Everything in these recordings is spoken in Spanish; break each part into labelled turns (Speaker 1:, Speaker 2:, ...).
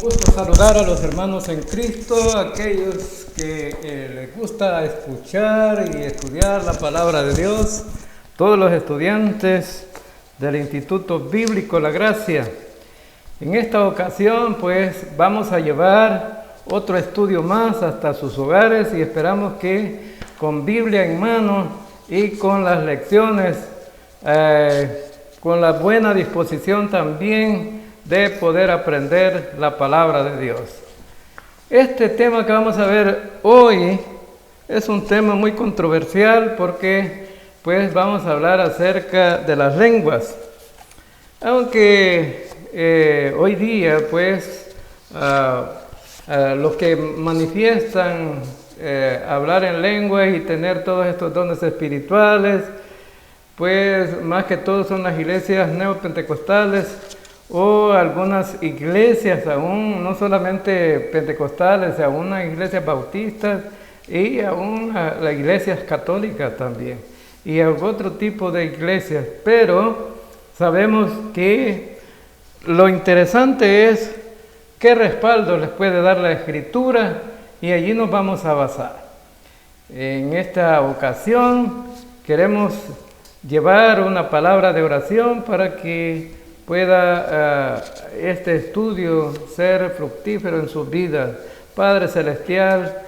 Speaker 1: gusto saludar a los hermanos en Cristo, aquellos que les gusta escuchar y estudiar la palabra de Dios, todos los estudiantes del Instituto Bíblico La Gracia. En esta ocasión pues vamos a llevar otro estudio más hasta sus hogares y esperamos que con Biblia en mano y con las lecciones, con la buena disposición también de poder aprender la palabra de Dios. Este tema que vamos a ver hoy es un tema muy controversial porque pues vamos a hablar acerca de las lenguas. Aunque hoy día pues los que manifiestan hablar en lenguas y tener todos estos dones espirituales, pues más que todo son las iglesias neopentecostales o algunas iglesias aún, no solamente pentecostales, aún las iglesias bautistas y aún las iglesias católicas también, y otro tipo de iglesias. Pero sabemos que lo interesante es qué respaldo les puede dar la Escritura y allí nos vamos a basar. En esta ocasión queremos llevar una palabra de oración para que pueda este estudio ser fructífero en sus vidas. Padre Celestial,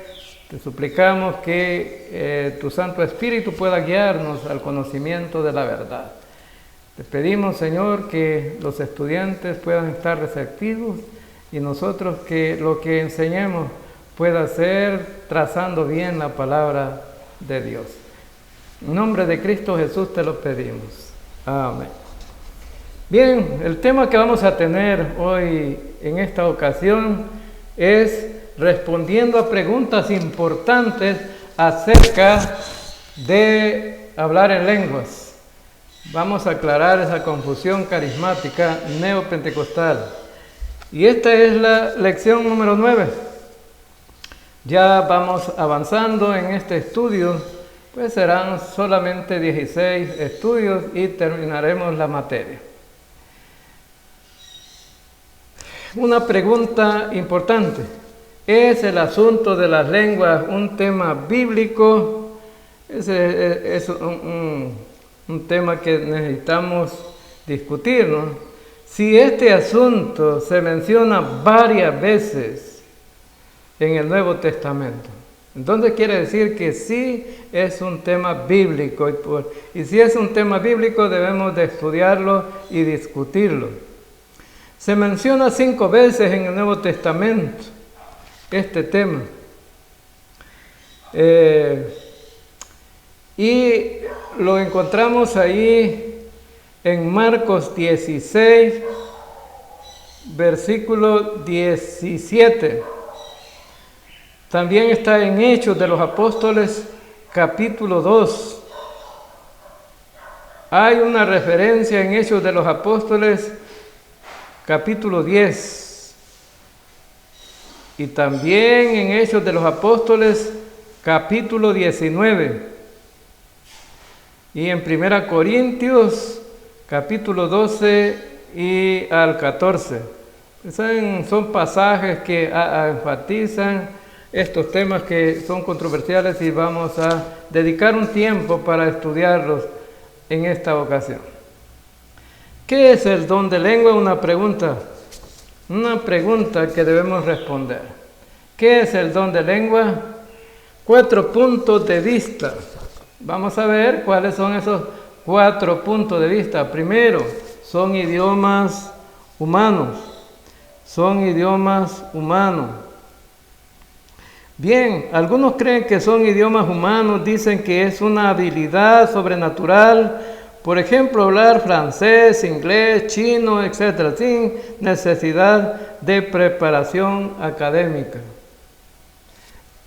Speaker 1: te suplicamos que tu Santo Espíritu pueda guiarnos al conocimiento de la verdad. Te pedimos, Señor, que los estudiantes puedan estar receptivos y nosotros que lo que enseñemos pueda ser trazando bien la palabra de Dios. En nombre de Cristo Jesús te lo pedimos. Amén. Bien, el tema que vamos a tener hoy en esta ocasión es respondiendo a preguntas importantes acerca de hablar en lenguas. Vamos a aclarar esa confusión carismática neopentecostal. Y esta es la lección número 9. Ya vamos avanzando en este estudio, pues serán solamente 16 estudios y terminaremos la materia. Una pregunta importante: ¿es el asunto de las lenguas un tema bíblico? Ese es un tema que necesitamos discutir, ¿no? Si este asunto se menciona varias veces en el Nuevo Testamento, entonces quiere decir que sí es un tema bíblico, y si es un tema bíblico debemos de estudiarlo y discutirlo. Se menciona 5 veces en el Nuevo Testamento este tema. Y lo encontramos ahí en Marcos 16, versículo 17. También está en Hechos de los Apóstoles, capítulo 2. Hay una referencia en Hechos de los Apóstoles, capítulo 10, y también en Hechos de los Apóstoles, capítulo 19, y en 1 Corintios, capítulo 12 y al 14. Son pasajes que enfatizan estos temas que son controversiales y vamos a dedicar un tiempo para estudiarlos en esta ocasión. ¿Qué es el don de lengua? Una pregunta que debemos responder. ¿Qué es el don de lengua? 4 puntos de vista. Vamos a ver cuáles son esos 4 puntos de vista. Primero, son idiomas humanos. Son idiomas humanos. Bien, algunos creen que son idiomas humanos, dicen que es una habilidad sobrenatural. Por ejemplo, hablar francés, inglés, chino, etc., sin necesidad de preparación académica.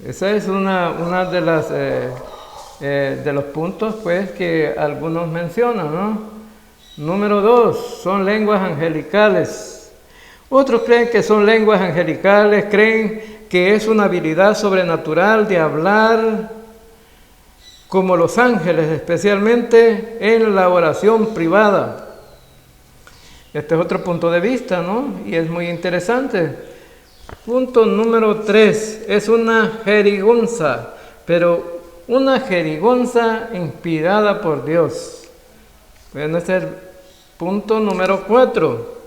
Speaker 1: Esa es una de las de los puntos pues que algunos mencionan, ¿no? Número 2, son lenguas angelicales. Otros creen que son lenguas angelicales, creen que es una habilidad sobrenatural de hablar como los ángeles, especialmente en la oración privada. Este es otro punto de vista, ¿no? Y es muy interesante. Punto número 3 es una jerigonza, pero una jerigonza inspirada por Dios. Bueno, ese es el punto número 4.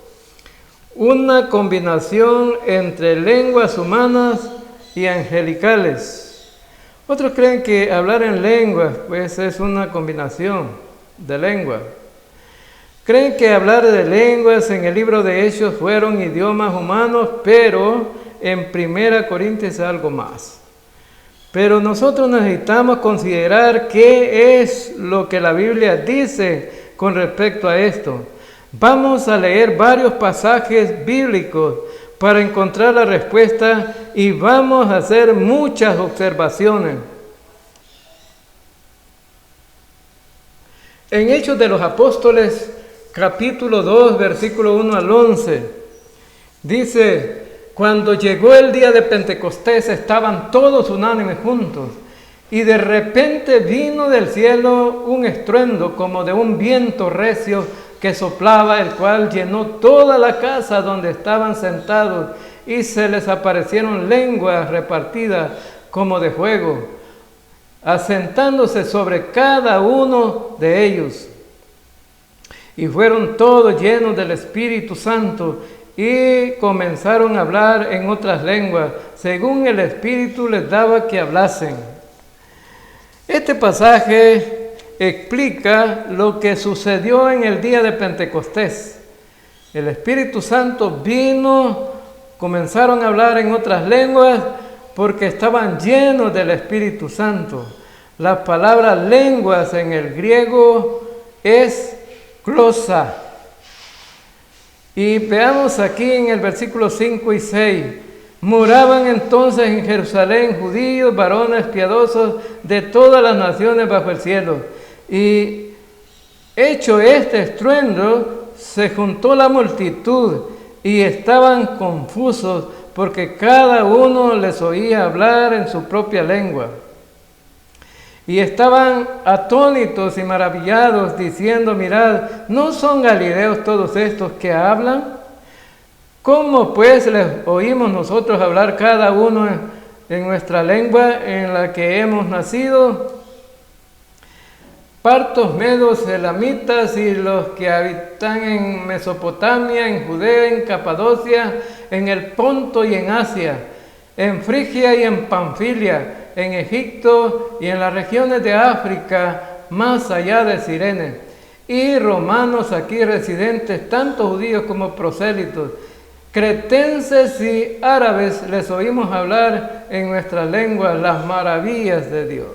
Speaker 1: Una combinación entre lenguas humanas y angelicales. Otros creen que hablar en lenguas, pues es una combinación de lenguas. Creen que hablar de lenguas en el libro de Hechos fueron idiomas humanos, pero en 1 Corintios es algo más. Pero nosotros necesitamos considerar qué es lo que la Biblia dice con respecto a esto. Vamos a leer varios pasajes bíblicos para encontrar la respuesta y vamos a hacer muchas observaciones. En Hechos de los Apóstoles, capítulo 2, versículo 1 al 11, dice: cuando llegó el día de Pentecostés estaban todos unánimes juntos, y de repente vino del cielo un estruendo como de un viento recio que soplaba, el cual llenó toda la casa donde estaban sentados, y se les aparecieron lenguas repartidas como de fuego, asentándose sobre cada uno de ellos. Y fueron todos llenos del Espíritu Santo, y comenzaron a hablar en otras lenguas, según el Espíritu les daba que hablasen. Este pasaje explica lo que sucedió en el día de Pentecostés. El Espíritu Santo vino, comenzaron a hablar en otras lenguas porque estaban llenos del Espíritu Santo. La palabra lenguas en el griego es glosa. Y veamos aquí en el versículo 5 y 6. Moraban entonces en Jerusalén judíos, varones piadosos de todas las naciones bajo el cielo. Y hecho este estruendo, se juntó la multitud y estaban confusos porque cada uno les oía hablar en su propia lengua. Y estaban atónitos y maravillados, diciendo: mirad, ¿no son galileos todos estos que hablan? ¿Cómo pues les oímos nosotros hablar cada uno en nuestra lengua en la que hemos nacido? Partos, medos, elamitas y los que habitan en Mesopotamia, en Judea, en Capadocia, en el Ponto y en Asia, en Frigia y en Panfilia, en Egipto y en las regiones de África, más allá de Cirene, y romanos aquí residentes, tanto judíos como prosélitos, cretenses y árabes, les oímos hablar en nuestra lengua las maravillas de Dios.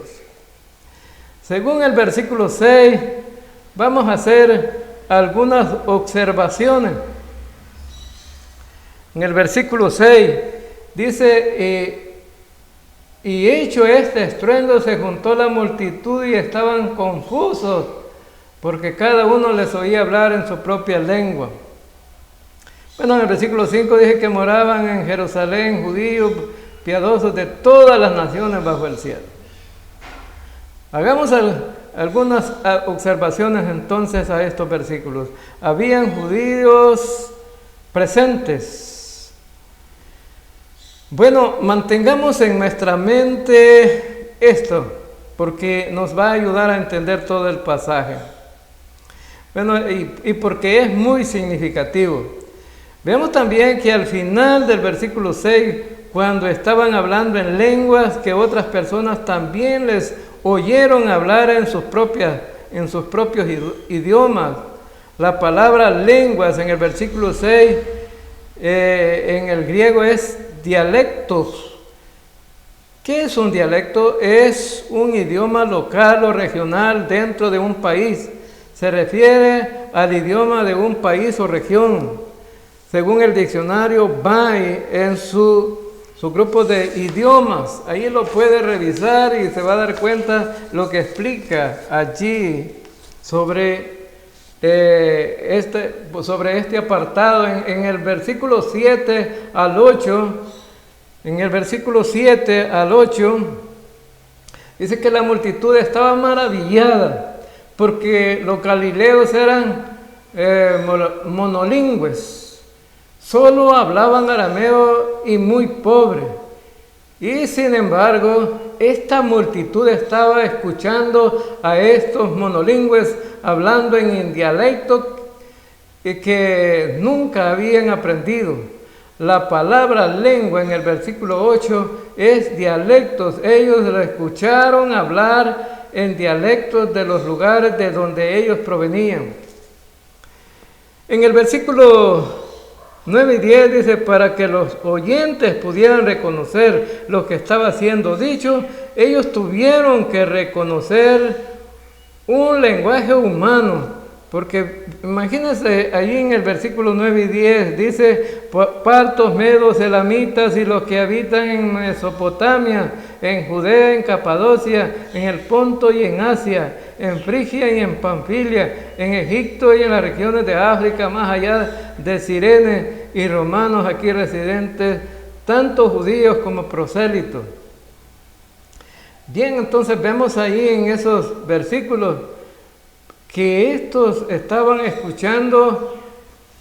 Speaker 1: Según el versículo 6, vamos a hacer algunas observaciones. En el versículo 6 dice: y hecho este estruendo, se juntó la multitud y estaban confusos, porque cada uno les oía hablar en su propia lengua. Bueno, en el versículo 5 dije que moraban en Jerusalén judíos piadosos de todas las naciones bajo el cielo. Hagamos algunas observaciones entonces a estos versículos. Habían judíos presentes. Bueno, mantengamos en nuestra mente esto, porque nos va a ayudar a entender todo el pasaje. Bueno, y porque es muy significativo. Vemos también que al final del versículo 6, cuando estaban hablando en lenguas que otras personas también les oyeron hablar en sus propios idiomas. La palabra lenguas en el versículo 6 en el griego es dialectos. ¿Qué es un dialecto? Es un idioma local o regional dentro de un país. Se refiere al idioma de un país o región. Según el diccionario BAI, en su grupo de idiomas, ahí lo puede revisar y se va a dar cuenta lo que explica allí sobre este apartado. En el versículo 7 al 8, dice que la multitud estaba maravillada porque los galileos eran monolingües. solo hablaban arameo y muy pobre. Y sin embargo, esta multitud estaba escuchando a estos monolingües hablando en dialecto que nunca habían aprendido. La palabra lengua en el versículo 8 es dialectos. Ellos lo escucharon hablar en dialectos de los lugares de donde ellos provenían. En el versículo 9 y 10 dice, para que los oyentes pudieran reconocer lo que estaba siendo dicho, ellos tuvieron que reconocer un lenguaje humano, porque imagínense allí en el versículo 9 y 10, dice, partos, medos, elamitas y los que habitan en Mesopotamia, en Judea, en Capadocia, en el Ponto y en Asia, en Frigia y en Panfilia, en Egipto y en las regiones de África, más allá de Cirene, y romanos aquí residentes, tanto judíos como prosélitos. Bien, entonces vemos ahí en esos versículos que estos estaban escuchando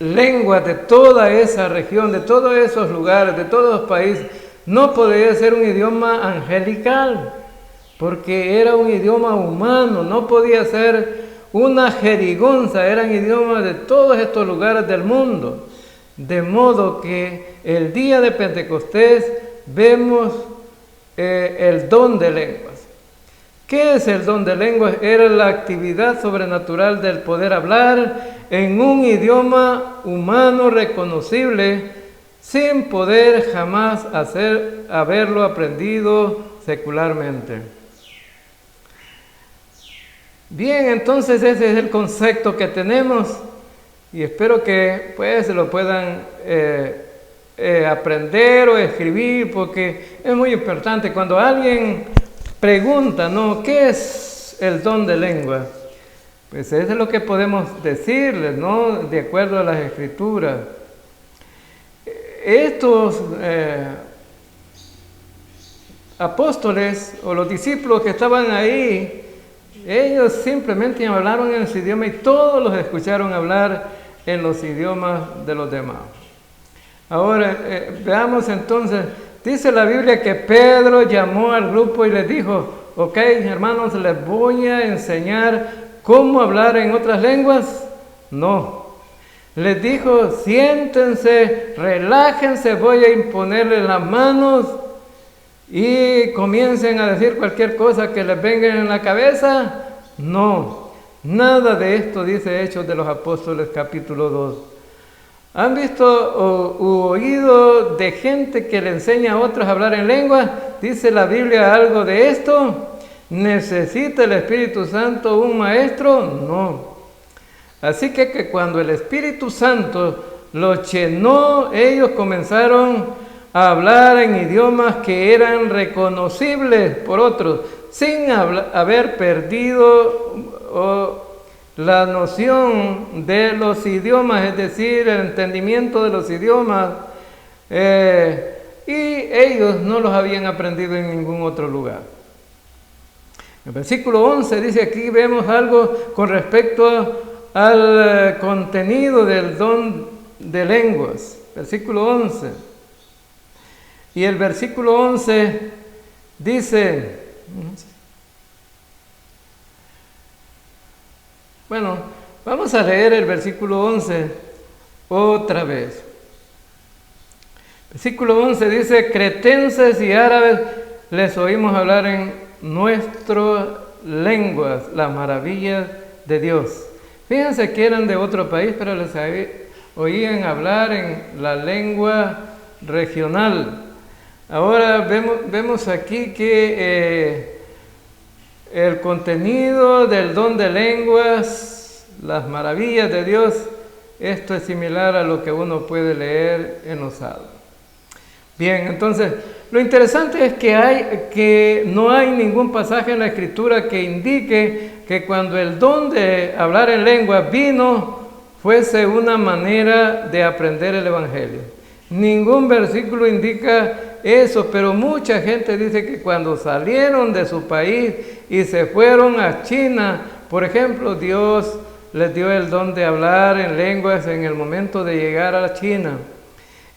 Speaker 1: lenguas de toda esa región, de todos esos lugares, de todos los países. No podía ser un idioma angelical, porque era un idioma humano, no podía ser una jerigonza, eran idiomas de todos estos lugares del mundo. De modo que el día de Pentecostés vemos el don de lenguas. ¿Qué es el don de lenguas? Era la actividad sobrenatural del poder hablar en un idioma humano reconocible sin poder jamás haberlo aprendido secularmente. Bien, entonces ese es el concepto que tenemos y espero que pues lo puedan aprender o escribir, porque es muy importante cuando alguien pregunta, ¿no? ¿Qué es el don de lengua? Pues eso es lo que podemos decirles, ¿no? De acuerdo a las Escrituras. Estos apóstoles o los discípulos que estaban ahí, ellos simplemente hablaron en su idioma y todos los escucharon hablar en los idiomas de los demás. Ahora, veamos entonces, dice la Biblia que Pedro llamó al grupo y les dijo, ok, hermanos, les voy a enseñar cómo hablar en otras lenguas. No. Les dijo, siéntense, relájense, voy a imponerles las manos y comiencen a decir cualquier cosa que les venga en la cabeza. No, nada de esto dice Hechos de los Apóstoles capítulo 2. ¿Han visto o oído de gente que le enseña a otros a hablar en lengua? ¿Dice la Biblia algo de esto? ¿Necesita el Espíritu Santo un maestro? No. Así que cuando el Espíritu Santo los llenó, ellos comenzaron a hablar en idiomas que eran reconocibles por otros, sin haber perdido la noción de los idiomas, es decir, el entendimiento de los idiomas, y ellos no los habían aprendido en ningún otro lugar. En el versículo 11 dice, aquí vemos algo con respecto al contenido del don de lenguas. Versículo 11. Y el versículo 11 dice, bueno, vamos a leer el versículo 11 otra vez. Versículo 11 dice, cretenses y árabes les oímos hablar en nuestras lenguas las maravillas de Dios. Fíjense que eran de otro país, pero les oían hablar en la lengua regional. Ahora vemos aquí que el contenido del don de lenguas, las maravillas de Dios, esto es similar a lo que uno puede leer en los Salmos. Bien, entonces, lo interesante es que no hay ningún pasaje en la Escritura que indique que cuando el don de hablar en lengua vino, fuese una manera de aprender el Evangelio. Ningún versículo indica eso, pero mucha gente dice que cuando salieron de su país y se fueron a China, por ejemplo, Dios les dio el don de hablar en lenguas en el momento de llegar a China.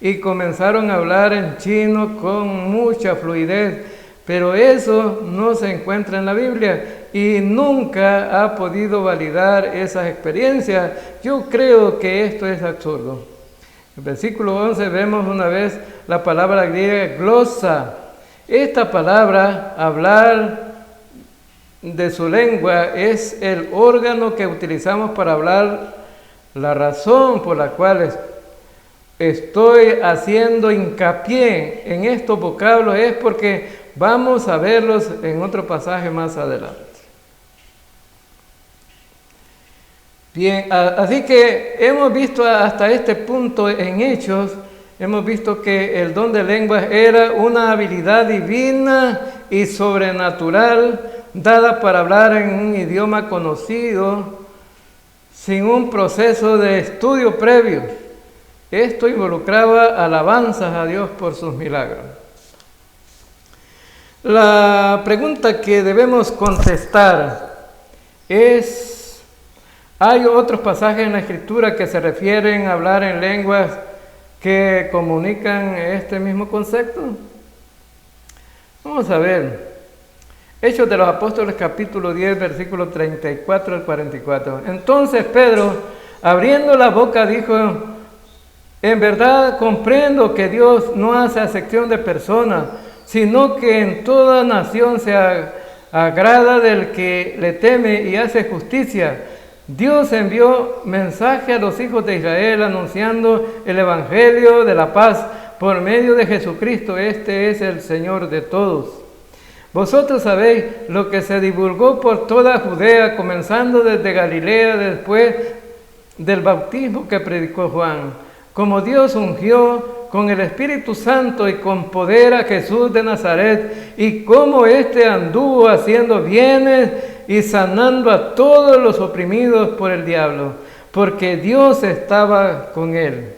Speaker 1: y comenzaron a hablar en chino con mucha fluidez, pero eso no se encuentra en la Biblia y nunca ha podido validar esas experiencias. Yo creo que esto es absurdo. En el versículo 11 vemos una vez la palabra griega glosa. Esta palabra, hablar de su lengua, es el órgano que utilizamos para hablar. La razón por la cual estoy haciendo hincapié en estos vocablos es porque vamos a verlos en otro pasaje más adelante. Bien, así que hemos visto hasta este punto en Hechos, hemos visto que el don de lenguas era una habilidad divina y sobrenatural dada para hablar en un idioma conocido sin un proceso de estudio previo. Esto involucraba alabanzas a Dios por sus milagros. La pregunta que debemos contestar es: ¿hay otros pasajes en la Escritura que se refieren a hablar en lenguas que comunican este mismo concepto? Vamos a ver. Hechos de los Apóstoles, capítulo 10, versículos 34 al 44. Entonces Pedro, abriendo la boca, dijo: en verdad comprendo que Dios no hace acepción de personas, sino que en toda nación se agrada del que le teme y hace justicia. Dios envió mensaje a los hijos de Israel anunciando el evangelio de la paz por medio de Jesucristo. Este es el Señor de todos. Vosotros sabéis lo que se divulgó por toda Judea, comenzando desde Galilea, después del bautismo que predicó Juan, como Dios ungió con el Espíritu Santo y con poder a Jesús de Nazaret, y cómo éste anduvo haciendo bienes y sanando a todos los oprimidos por el diablo, porque Dios estaba con él.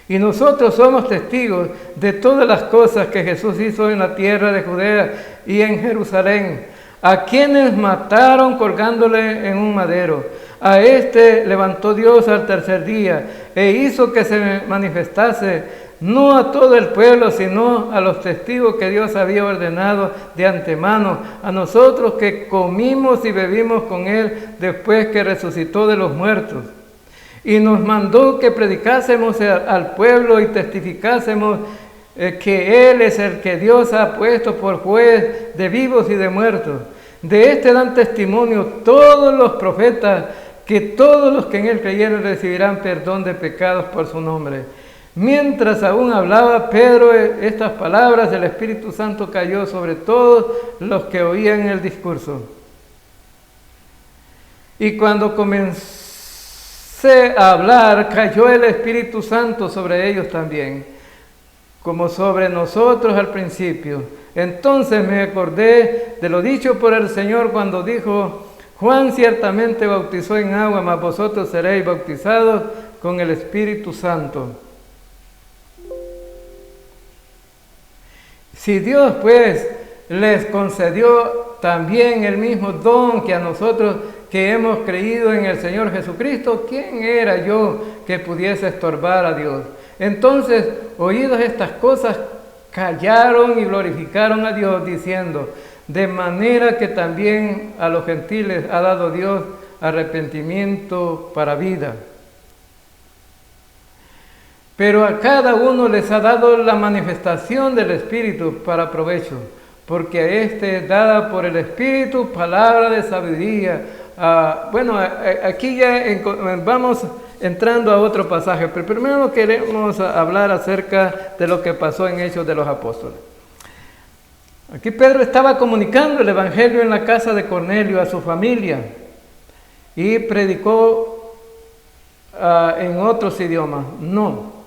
Speaker 1: Y nosotros somos testigos de todas las cosas que Jesús hizo en la tierra de Judea y en Jerusalén, a quienes mataron colgándole en un madero. A este levantó Dios al tercer día e hizo que se manifestase no a todo el pueblo, sino a los testigos que Dios había ordenado de antemano, a nosotros que comimos y bebimos con él después que resucitó de los muertos. Y nos mandó que predicásemos al pueblo y testificásemos que Él es el que Dios ha puesto por juez de vivos y de muertos. De este dan testimonio todos los profetas, que todos los que en Él creyeron recibirán perdón de pecados por su nombre. Mientras aún hablaba Pedro estas palabras, el Espíritu Santo cayó sobre todos los que oían el discurso. Y cuando comenzó a hablar, cayó el Espíritu Santo sobre ellos también, como sobre nosotros al principio. Entonces me acordé de lo dicho por el Señor cuando dijo: Juan ciertamente bautizó en agua, mas vosotros seréis bautizados con el Espíritu Santo. Si Dios pues les concedió también el mismo don que a nosotros que hemos creído en el Señor Jesucristo, ¿quién era yo que pudiese estorbar a Dios? Entonces, oídas estas cosas, callaron y glorificaron a Dios, diciendo: de manera que también a los gentiles ha dado Dios arrepentimiento para vida. Pero a cada uno les ha dado la manifestación del Espíritu para provecho, porque a este es dada por el Espíritu palabra de sabiduría. Aquí ya vamos entrando a otro pasaje, pero primero queremos hablar acerca de lo que pasó en Hechos de los Apóstoles. Aquí Pedro estaba comunicando el Evangelio en la casa de Cornelio a su familia y predicó en otros idiomas. No.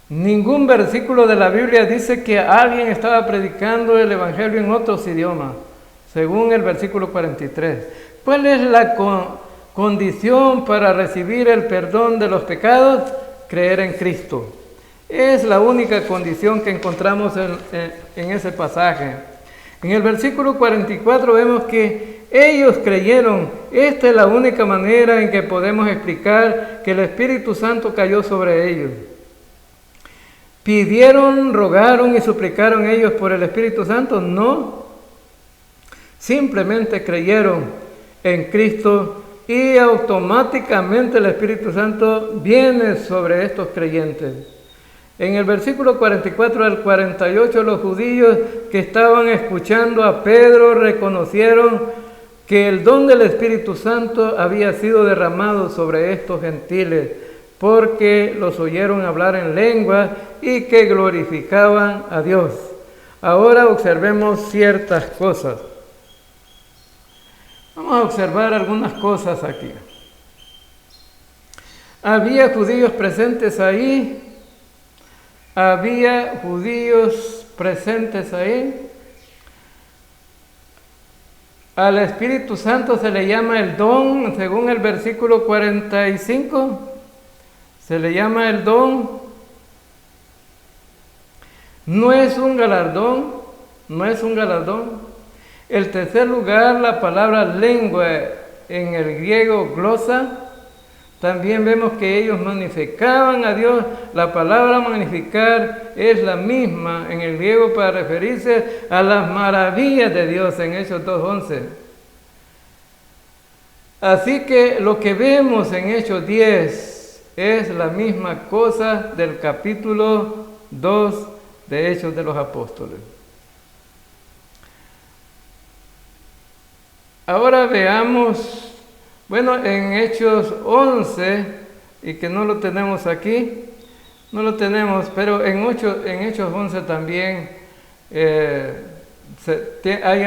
Speaker 1: Ningún versículo de la Biblia dice que alguien estaba predicando el Evangelio en otros idiomas, según el versículo 43. ¿Cuál es la condición para recibir el perdón de los pecados? Creer en Cristo. Es la única condición que encontramos en ese pasaje. En el versículo 44 vemos que ellos creyeron. Esta es la única manera en que podemos explicar que el Espíritu Santo cayó sobre ellos. ¿Pidieron, rogaron y suplicaron ellos por el Espíritu Santo? No. Simplemente creyeron en Cristo y automáticamente el Espíritu Santo viene sobre estos creyentes. En el versículo 44 al 48, los judíos que estaban escuchando a Pedro reconocieron que el don del Espíritu Santo había sido derramado sobre estos gentiles, porque los oyeron hablar en lengua y que glorificaban a Dios. Ahora observemos ciertas cosas. Vamos a observar algunas cosas aquí. Había judíos presentes ahí. Había judíos presentes ahí. Al Espíritu Santo se le llama el don, según el versículo 45. Se le llama el don. No es un galardón, no es un galardón. El tercer lugar, la palabra lengua en el griego glosa. También vemos que ellos magnificaban a Dios. La palabra magnificar es la misma en el griego para referirse a las maravillas de Dios en Hechos 2:11. Así que lo que vemos en Hechos 10 es la misma cosa del capítulo 2 de Hechos de los Apóstoles. Ahora veamos, bueno, en Hechos 11, y que no lo tenemos aquí, no lo tenemos, pero en Hechos 11 también hay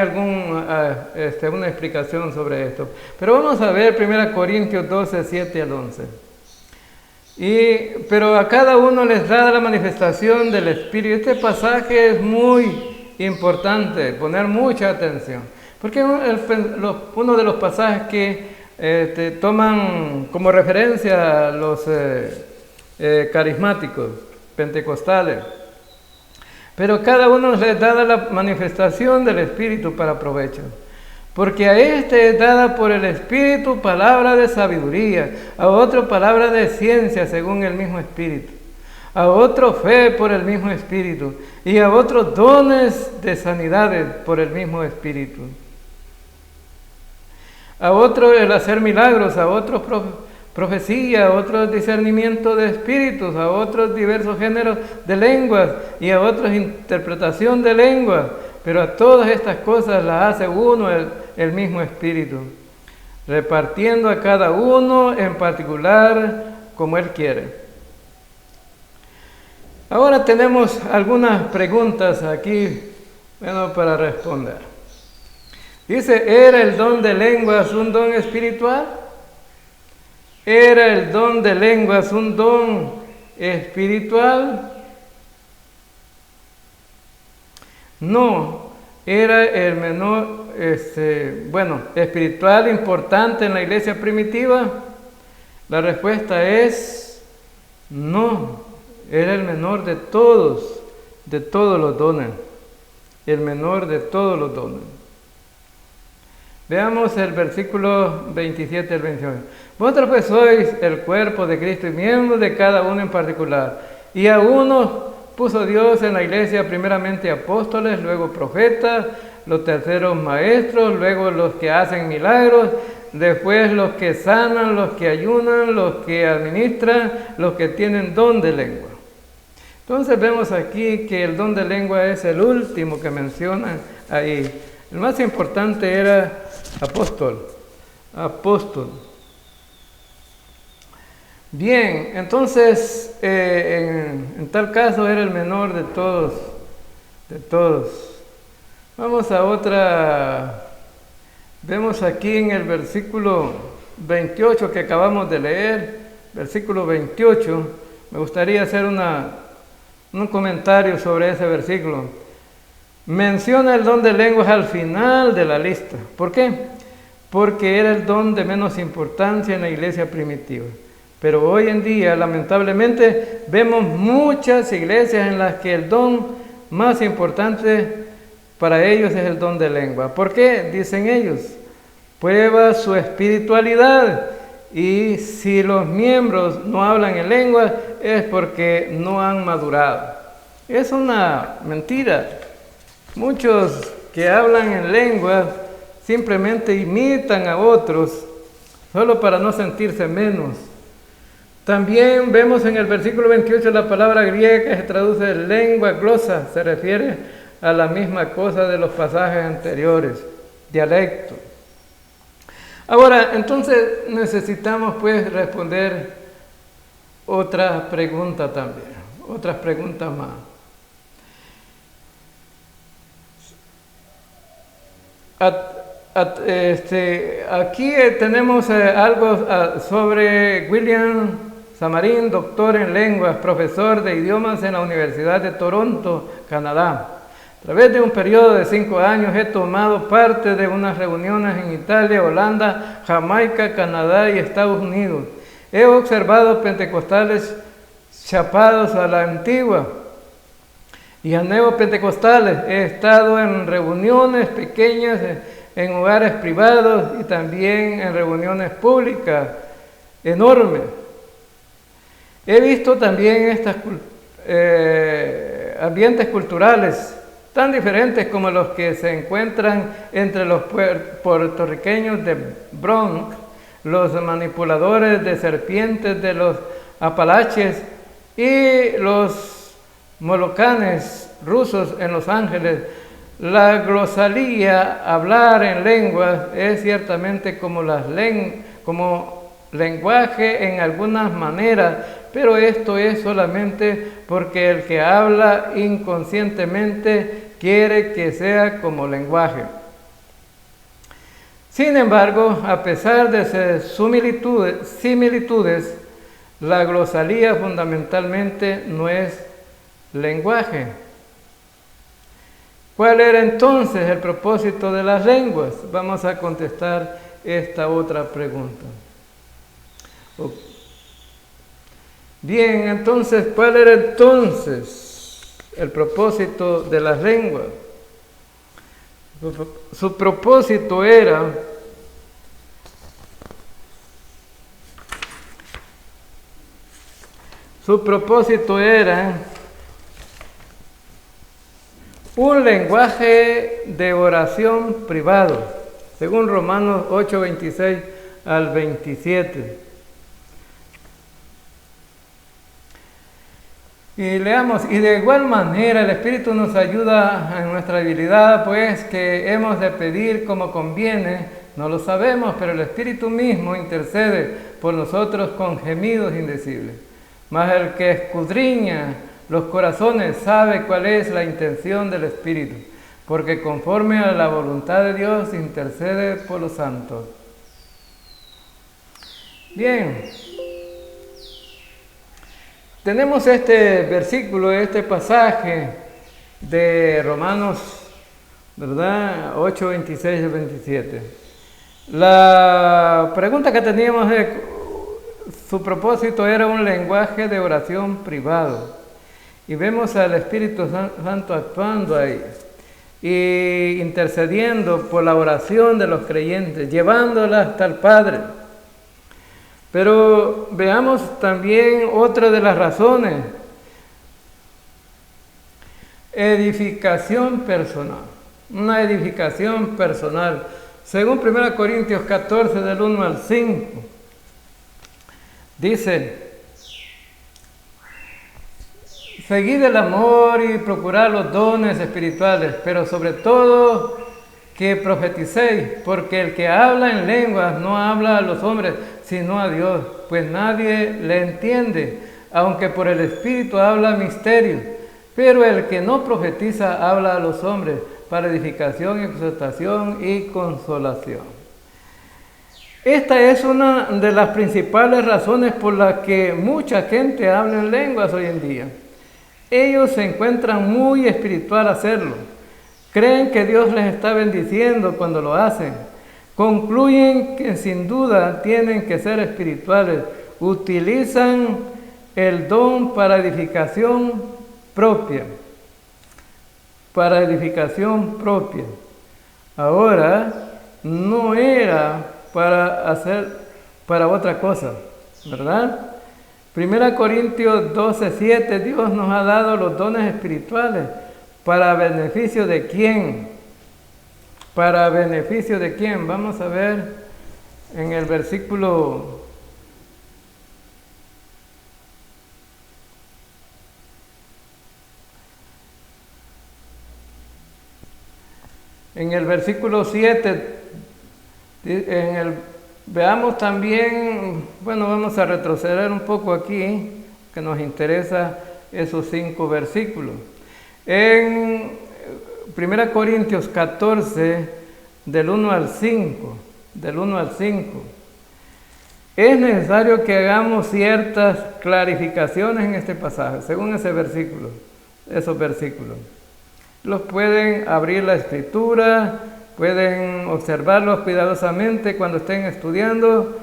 Speaker 1: una explicación sobre esto. Pero vamos a ver 1 Corintios 12, 7 al 11. Pero a cada uno les da la manifestación del Espíritu. Este pasaje es muy importante, poner mucha atención, porque uno de los pasajes que toman como referencia a los carismáticos, pentecostales. Pero cada uno les da la manifestación del Espíritu para provecho. Porque a este es dada por el Espíritu palabra de sabiduría, a otro palabra de ciencia según el mismo Espíritu, a otro fe por el mismo Espíritu, y a otros dones de sanidades por el mismo Espíritu. A otro el hacer milagros, a otros profecía, a otros discernimiento de espíritus, a otros diversos géneros de lenguas y a otros interpretación de lenguas. Pero a todas estas cosas las hace uno el mismo Espíritu, repartiendo a cada uno en particular como Él quiere. Ahora tenemos algunas preguntas aquí, para responder. Dice, ¿era el don de lenguas un don espiritual? ¿Era el don de lenguas un don espiritual? No, era el menor, espiritual importante en la iglesia primitiva. La respuesta es no, era el menor de todos los dones, el menor de todos los dones. Veamos el versículo 27 al 28. Vosotros pues sois el cuerpo de Cristo y miembros de cada uno en particular. Y a unos puso Dios en la iglesia primeramente apóstoles, luego profetas, los terceros maestros, luego los que hacen milagros, después los que sanan, los que ayunan, los que administran, los que tienen don de lengua. Entonces vemos aquí que el don de lengua es el último que menciona ahí. El más importante era apóstol. Bien, entonces en tal caso era el menor de todos. Vamos a otra. Vemos aquí en el versículo 28 que acabamos de leer, versículo 28, me gustaría hacer un comentario sobre ese versículo. Menciona el don de lenguas al final de la lista. ¿Por qué? Porque era el don de menos importancia en la iglesia primitiva. Pero hoy en día, lamentablemente, vemos muchas iglesias en las que el don más importante para ellos es el don de lengua. ¿Por qué? Dicen ellos, prueba su espiritualidad. Y si los miembros no hablan en lengua, es porque no han madurado. Es una mentira. Muchos que hablan en lengua simplemente imitan a otros solo para no sentirse menos. También vemos en el versículo 28 la palabra griega que se traduce lengua, glosa, se refiere a la misma cosa de los pasajes anteriores, dialecto. Ahora, entonces necesitamos pues responder otra pregunta también, otras preguntas más. Aquí tenemos algo sobre William Samarin, doctor en lenguas, profesor de idiomas en la Universidad de Toronto, Canadá. A través de un periodo de 5 años he tomado parte de unas reuniones en Italia, Holanda, Jamaica, Canadá y Estados Unidos. He observado pentecostales chapados a la antigua y a neopentecostales. He estado en reuniones pequeñas, en hogares privados y también en reuniones públicas enormes. He visto también estos ambientes culturales tan diferentes como los que se encuentran entre los puertorriqueños de Bronx, los manipuladores de serpientes de los Apalaches y los molocanes rusos en Los Ángeles. La glosalía, hablar en lenguas, es ciertamente como lenguaje en algunas maneras, pero esto es solamente porque el que habla inconscientemente quiere que sea como lenguaje. Sin embargo, a pesar de sus similitudes, la glosalía fundamentalmente no es lenguaje. ¿Cuál era entonces el propósito de las lenguas? Vamos a contestar esta otra pregunta. Bien, entonces, ¿cuál era entonces el propósito de las lenguas? Su propósito era un lenguaje de oración privado, según Romanos 8, 26 al 27. Y leamos, y de igual manera el Espíritu nos ayuda en nuestra debilidad, pues que hemos de pedir como conviene, no lo sabemos, pero el Espíritu mismo intercede por nosotros con gemidos indecibles. Mas el que escudriña los corazones sabe cuál es la intención del Espíritu, porque conforme a la voluntad de Dios intercede por los santos. Bien. Tenemos este versículo, este pasaje de Romanos, ¿verdad? 8, 26 y 27. La pregunta que teníamos es, su propósito era un lenguaje de oración privado. Y vemos al Espíritu Santo actuando ahí y intercediendo por la oración de los creyentes, llevándola hasta el Padre. Pero veamos también otra de las razones. Edificación personal. Una edificación personal. Según 1 Corintios 14, del 1 al 5, dice: seguid el amor y procurad los dones espirituales, pero sobre todo que profeticéis, porque el que habla en lenguas no habla a los hombres, sino a Dios, pues nadie le entiende, aunque por el Espíritu habla misterios. Pero el que no profetiza habla a los hombres para edificación, exhortación y consolación. Esta es una de las principales razones por las que mucha gente habla en lenguas hoy en día. Ellos se encuentran muy espiritual hacerlo. Creen que Dios les está bendiciendo cuando lo hacen. Concluyen que sin duda tienen que ser espirituales. Utilizan el don para edificación propia. Para edificación propia. Ahora, no era para otra cosa, ¿verdad? Primera Corintios 12:7, Dios nos ha dado los dones espirituales. ¿Para beneficio de quién? ¿Para beneficio de quién? Vamos a ver en el versículo 7, veamos también, bueno, vamos a retroceder un poco aquí, que nos interesa esos 5 versículos. En 1 Corintios 14, del 1 al 5, es necesario que hagamos ciertas clarificaciones en este pasaje, según esos versículos. Los pueden abrir la escritura, pueden observarlos cuidadosamente cuando estén estudiando,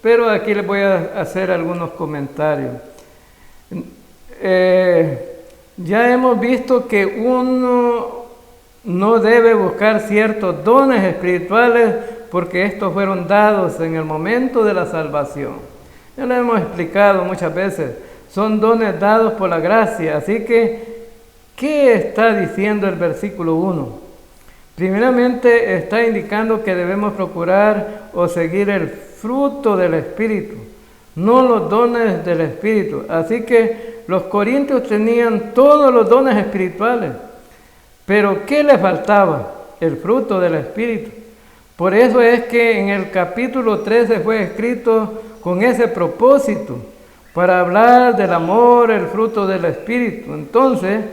Speaker 1: pero aquí les voy a hacer algunos comentarios. Ya hemos visto que uno no debe buscar ciertos dones espirituales porque estos fueron dados en el momento de la salvación. Ya lo hemos explicado muchas veces, son dones dados por la gracia, así que ¿qué está diciendo el versículo 1? Primeramente está indicando que debemos procurar o seguir el fruto del Espíritu, no los dones del Espíritu. Así que los corintios tenían todos los dones espirituales, pero ¿qué les faltaba? El fruto del Espíritu. Por eso es que en el capítulo 13 fue escrito con ese propósito, para hablar del amor, el fruto del Espíritu. Entonces,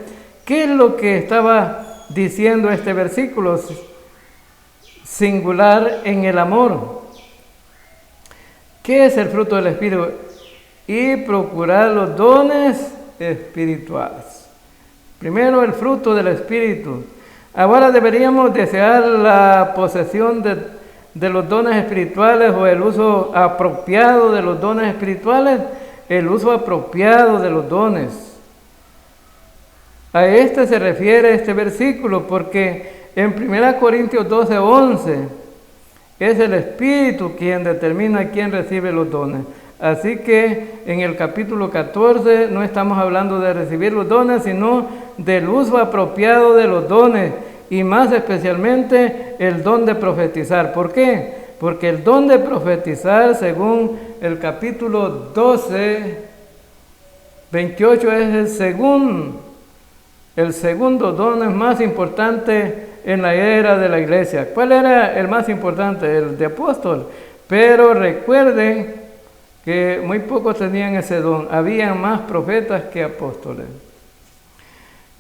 Speaker 1: ¿qué es lo que estaba diciendo este versículo? Singular en el amor. ¿Qué es el fruto del Espíritu? Y procurar los dones espirituales. Primero el fruto del Espíritu. Ahora deberíamos desear la posesión de los dones espirituales o el uso apropiado de los dones espirituales. El uso apropiado de los dones. A este se refiere este versículo porque en 1 Corintios 12:11 es el Espíritu quien determina quién recibe los dones. Así que en el capítulo 14 no estamos hablando de recibir los dones, sino del uso apropiado de los dones y más especialmente el don de profetizar. ¿Por qué? Porque el don de profetizar, según el capítulo 12, 28, es el segundo don más importante en la era de la iglesia. ¿Cuál era el más importante? El de apóstol. Pero recuerden que muy pocos tenían ese don. Habían más profetas que apóstoles.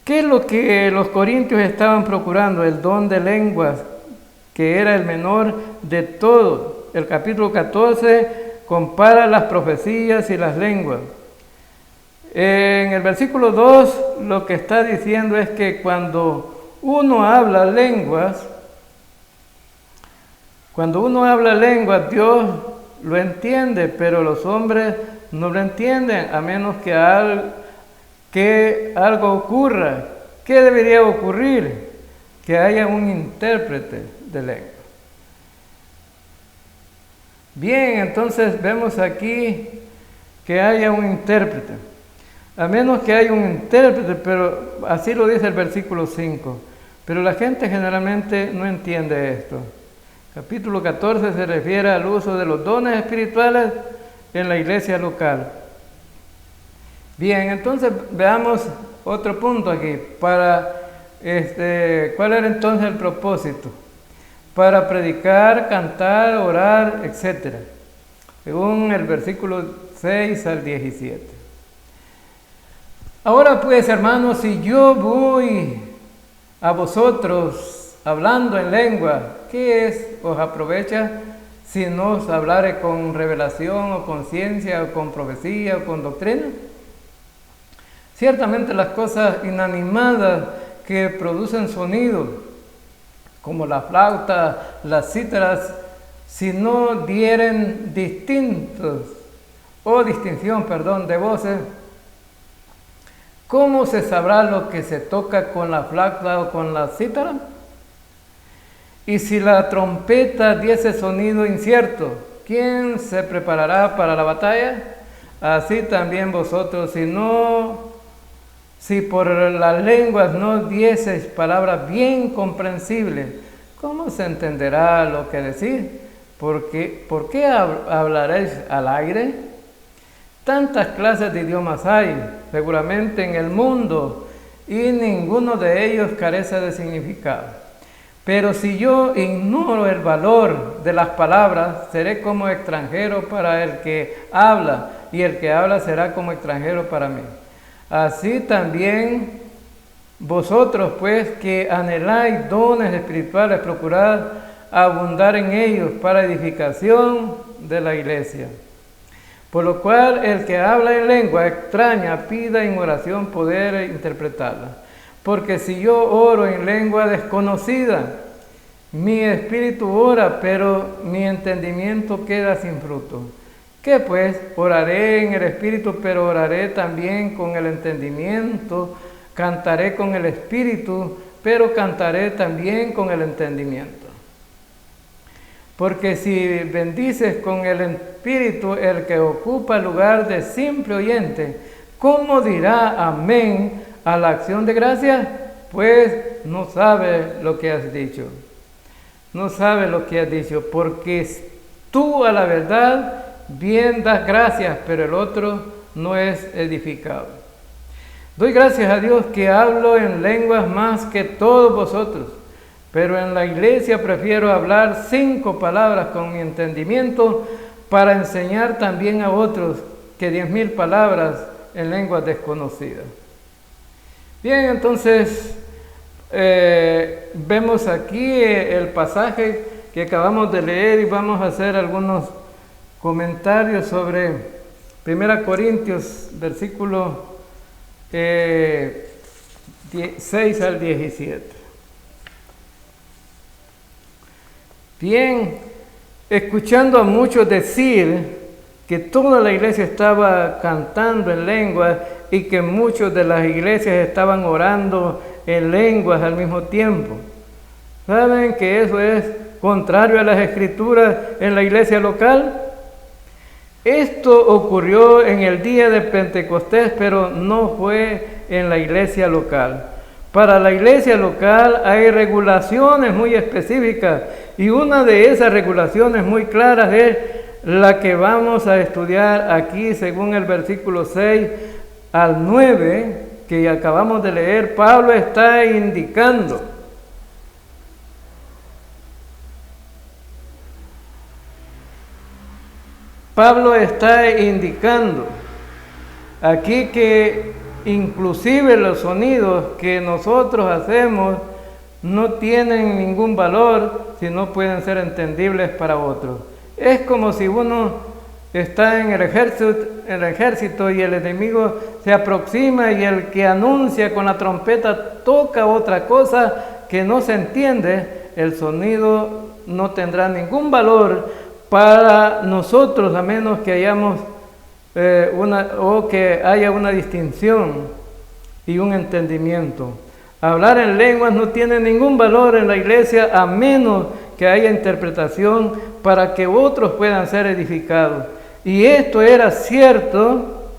Speaker 1: ¿Qué es lo que los corintios estaban procurando? El don de lenguas, que era el menor de todos. El capítulo 14 compara las profecías y las lenguas. En el versículo 2 lo que está diciendo es que cuando uno habla lenguas, Dios lo entiende, pero los hombres no lo entienden, a menos que algo ocurra. ¿Qué debería ocurrir? Que haya un intérprete de lengua. Bien, entonces vemos aquí que haya un intérprete. A menos que haya un intérprete, pero así lo dice el versículo 5. Pero la gente generalmente no entiende esto. Capítulo 14 se refiere al uso de los dones espirituales en la iglesia local. Bien, entonces veamos otro punto aquí. ¿Cuál era entonces el propósito? Para predicar, cantar, orar, etc. Según el versículo 6 al 17. Ahora pues, hermanos, si yo voy a vosotros hablando en lengua, ¿qué os aprovecha si no os hablare con revelación o con ciencia o con profecía o con doctrina? Ciertamente las cosas inanimadas que producen sonido, como la flauta, las cítaras, si no dieren distinción de voces, ¿cómo se sabrá lo que se toca con la flauta o con la cítara? Y si la trompeta diese sonido incierto, ¿quién se preparará para la batalla? así también vosotros, si por las lenguas no dieseis palabras bien comprensibles, ¿cómo se entenderá lo que decís? ¿Por qué hablaréis al aire? Tantas clases de idiomas hay, seguramente en el mundo, y ninguno de ellos carece de significado. Pero si yo ignoro el valor de las palabras, seré como extranjero para el que habla, y el que habla será como extranjero para mí. Así también vosotros, pues, que anheláis dones espirituales, procurad abundar en ellos para edificación de la iglesia. Por lo cual, el que habla en lengua extraña, pida en oración poder interpretarla. Porque si yo oro en lengua desconocida, mi espíritu ora, pero mi entendimiento queda sin fruto. ¿Qué pues? Oraré en el espíritu, pero oraré también con el entendimiento. Cantaré con el espíritu, pero cantaré también con el entendimiento. Porque si bendices con el espíritu el que ocupa el lugar de simple oyente, ¿cómo dirá amén a la acción de gracias? Pues no sabe lo que has dicho. No sabe lo que has dicho, porque tú a la verdad bien das gracias, pero el otro no es edificado. Doy gracias a Dios que hablo en lenguas más que todos vosotros, pero en la iglesia prefiero hablar 5 palabras con mi entendimiento para enseñar también a otros que 10,000 palabras en lenguas desconocidas. Bien, entonces vemos aquí el pasaje que acabamos de leer y vamos a hacer algunos comentarios sobre 1 Corintios, versículo 6 al 17. Bien, escuchando a muchos decir que toda la iglesia estaba cantando en lenguas y que muchos de las iglesias estaban orando en lenguas al mismo tiempo. ¿Saben que eso es contrario a las escrituras en la iglesia local? Esto ocurrió en el día de Pentecostés, pero no fue en la iglesia local. Para la iglesia local hay regulaciones muy específicas y una de esas regulaciones muy claras es la que vamos a estudiar aquí según el versículo 6 al 9 que acabamos de leer. Pablo está indicando aquí que inclusive los sonidos que nosotros hacemos no tienen ningún valor si no pueden ser entendibles para otros. Es como si uno está en el ejército y el enemigo se aproxima y el que anuncia con la trompeta toca otra cosa que no se entiende, el sonido no tendrá ningún valor para nosotros a menos que hayamos que haya una distinción y un entendimiento. Hablar en lenguas no tiene ningún valor en la iglesia a menos que haya interpretación para que otros puedan ser edificados. Y esto era cierto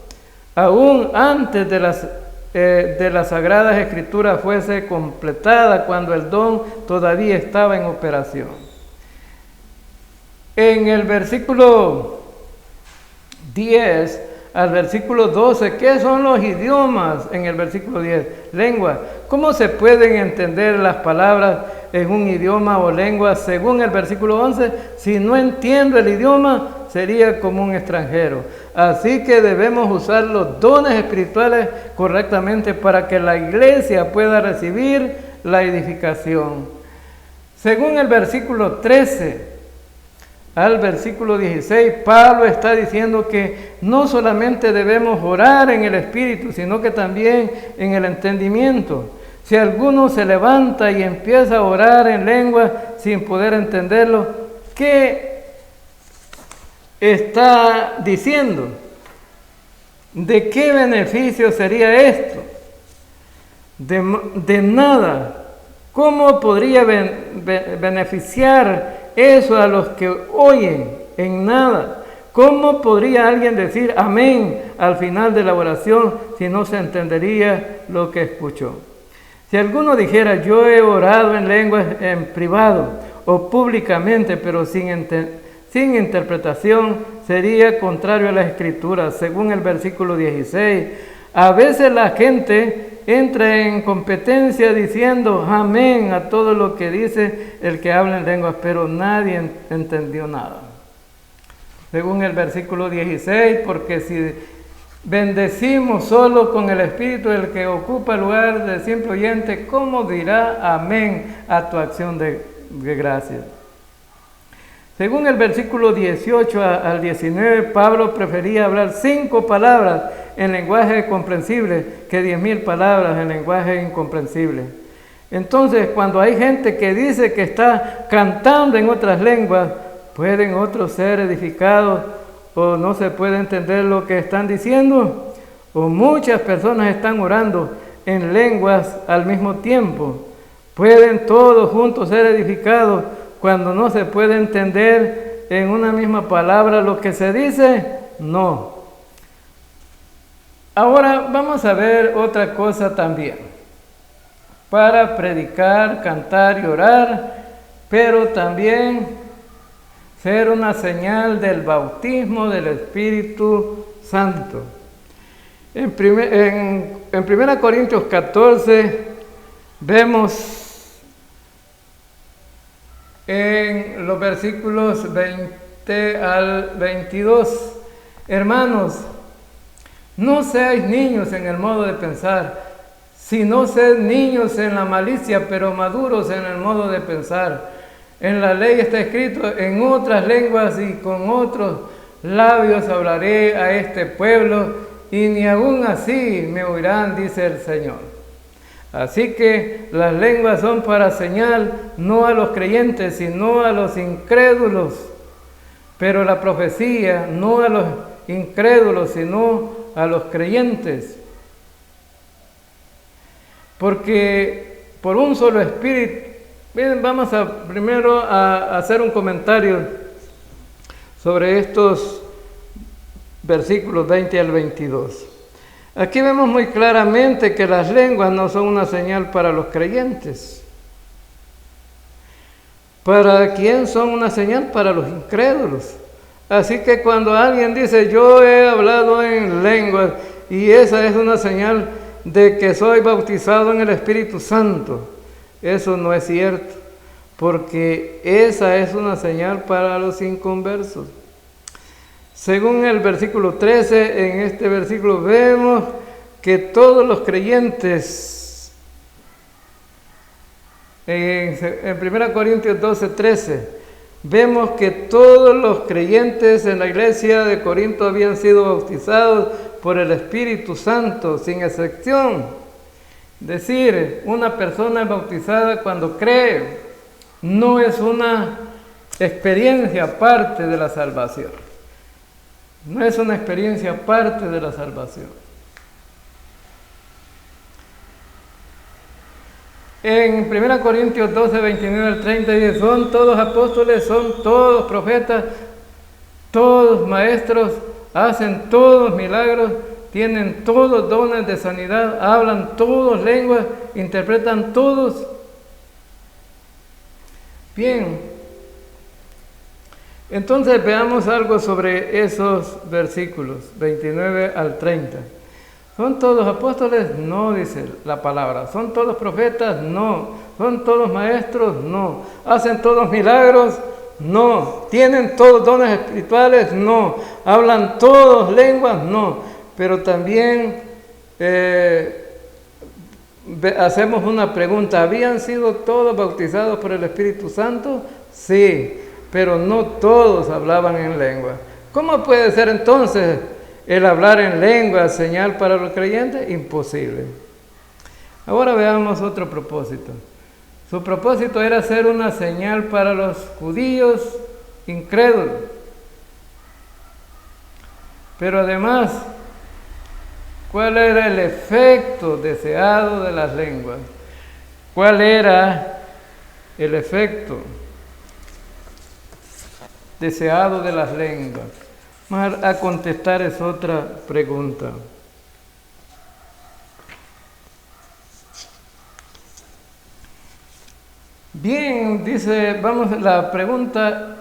Speaker 1: aún antes de las Sagradas Escrituras fuese completada, cuando el don todavía estaba en operación. En el versículo 10 al versículo 12, ¿qué son los idiomas? En el versículo 10, lengua. ¿Cómo se pueden entender las palabras en un idioma o lengua? Según el versículo 11, si no entiendo el idioma, sería como un extranjero. Así que debemos usar los dones espirituales correctamente para que la iglesia pueda recibir la edificación. Según el versículo 13 al versículo 16, Pablo está diciendo que no solamente debemos orar en el Espíritu, sino que también en el entendimiento. Si alguno se levanta y empieza a orar en lengua sin poder entenderlo, ¿qué está diciendo? ¿De qué beneficio sería esto? De nada. ¿Cómo podría beneficiar eso a los que oyen? En nada. ¿Cómo podría alguien decir amén al final de la oración si no se entendería lo que escuchó? Si alguno dijera, yo he orado en lenguas en privado o públicamente, pero sin interpretación, sería contrario a la Escritura, según el versículo 16. A veces la gente entra en competencia diciendo amén a todo lo que dice el que habla en lenguas, pero nadie entendió nada. Según el versículo 16, porque si bendecimos solo con el Espíritu el que ocupa el lugar del simple oyente, ¿cómo dirá amén a tu acción de gracias? Según el versículo 18 al 19, Pablo prefería hablar 5 palabras en lenguaje comprensible que 10,000 palabras en lenguaje incomprensible. Entonces, cuando hay gente que dice que está cantando en otras lenguas, ¿pueden otros ser edificados o no se puede entender lo que están diciendo? O muchas personas están orando en lenguas al mismo tiempo. ¿Pueden todos juntos ser edificados cuando no se puede entender en una misma palabra lo que se dice? No. Ahora vamos a ver otra cosa también. Para predicar, cantar y orar, pero también ser una señal del bautismo del Espíritu Santo. En 1 Corintios 14 vemos en los versículos 20 al 22, hermanos, no seáis niños en el modo de pensar, sino sed niños en la malicia, pero maduros en el modo de pensar. En la ley está escrito, en otras lenguas y con otros labios hablaré a este pueblo, y ni aún así me oirán, dice el Señor. Así que las lenguas son para señal, no a los creyentes, sino a los incrédulos. Pero la profecía, no a los incrédulos, sino a los creyentes. Porque por un solo espíritu, bien, vamos primero a hacer un comentario sobre estos versículos 20 al 22. Aquí vemos muy claramente que las lenguas no son una señal para los creyentes. ¿Para quién son una señal? Para los incrédulos. Así que cuando alguien dice, yo he hablado en lenguas, y esa es una señal de que soy bautizado en el Espíritu Santo, eso no es cierto, porque esa es una señal para los inconversos. Según el versículo 13, en este versículo vemos que todos los creyentes, en 1 Corintios 12, 13, vemos que todos los creyentes en la iglesia de Corinto habían sido bautizados por el Espíritu Santo, sin excepción. Es decir, una persona bautizada cuando cree no es una experiencia aparte de la salvación. No es una experiencia aparte de la salvación. En 1 Corintios 12, 29 al 30 dice, son todos apóstoles, son todos profetas, todos maestros, hacen todos milagros, tienen todos dones de sanidad, hablan todos lenguas, interpretan todos. Bien, entonces veamos algo sobre esos versículos 29 al 30. ¿Son todos apóstoles? No, dice la palabra. ¿Son todos profetas? No. ¿Son todos maestros? No. ¿Hacen todos milagros? No. ¿Tienen todos dones espirituales? No. ¿Hablan todos lenguas? No. Pero también hacemos una pregunta. ¿Habían sido todos bautizados por el Espíritu Santo? Sí, pero no todos hablaban en lengua. ¿Cómo puede ser entonces el hablar en lengua señal para los creyentes? Imposible. Ahora veamos otro propósito. Su propósito era ser una señal para los judíos incrédulos. Pero además, ¿cuál era el efecto deseado de las lenguas? ¿Cuál era el efecto deseado de las lenguas? Vamos a contestar esa otra pregunta. Bien, dice, vamos, la pregunta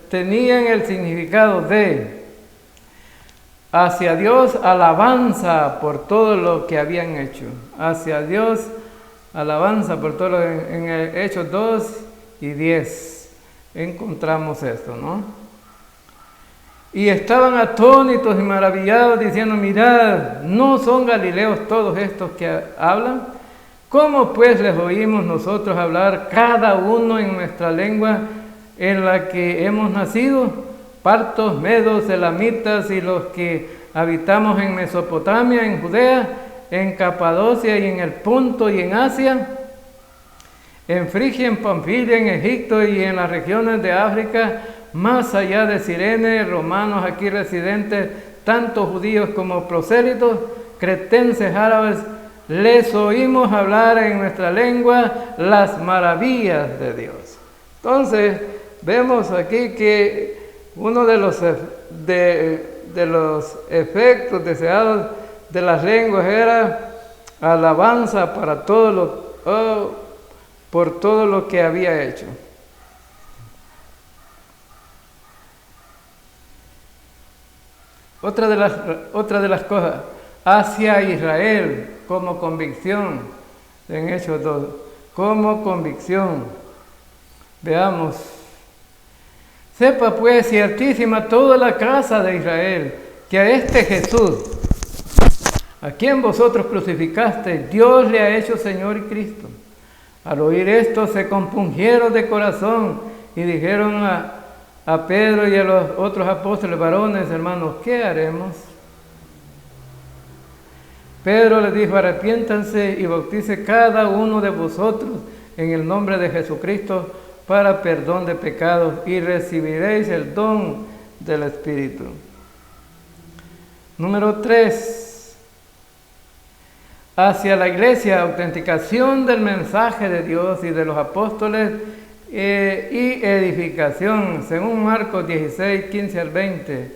Speaker 1: tenían el significado de hacia Dios alabanza por todo lo que habían hecho. Hacia Dios alabanza por todo lo que en Hechos 2 y 10 encontramos esto, ¿no? Y estaban atónitos y maravillados diciendo, mirad, ¿no son galileos todos estos que hablan? ¿Cómo pues les oímos nosotros hablar cada uno en nuestra lengua en la que hemos nacido? Partos, medos, elamitas y los que habitamos en Mesopotamia, en Judea, en Capadocia y en el Ponto y en Asia, en Frigia, en Panfilia, en Egipto y en las regiones de África, más allá de Cirene, romanos aquí residentes, tanto judíos como prosélitos, cretenses, árabes, les oímos hablar en nuestra lengua las maravillas de Dios. Entonces, vemos aquí que uno de los efectos deseados de las lenguas era alabanza para por todo lo que había hecho. Otra de las cosas, hacia Israel como convicción, en Hechos 2, como convicción. Veamos. Sepa pues, ciertísima, toda la casa de Israel, que a este Jesús, a quien vosotros crucificasteis, Dios le ha hecho Señor y Cristo. Al oír esto se compungieron de corazón y dijeron a Pedro y a los otros apóstoles, varones, hermanos, ¿qué haremos? Pedro les dijo, arrepiéntanse y bautice cada uno de vosotros en el nombre de Jesucristo para perdón de pecados y recibiréis el don del Espíritu. Número 3. Hacia la iglesia, autenticación del mensaje de Dios y de los apóstoles y edificación, según Marcos 16, 15 al 20.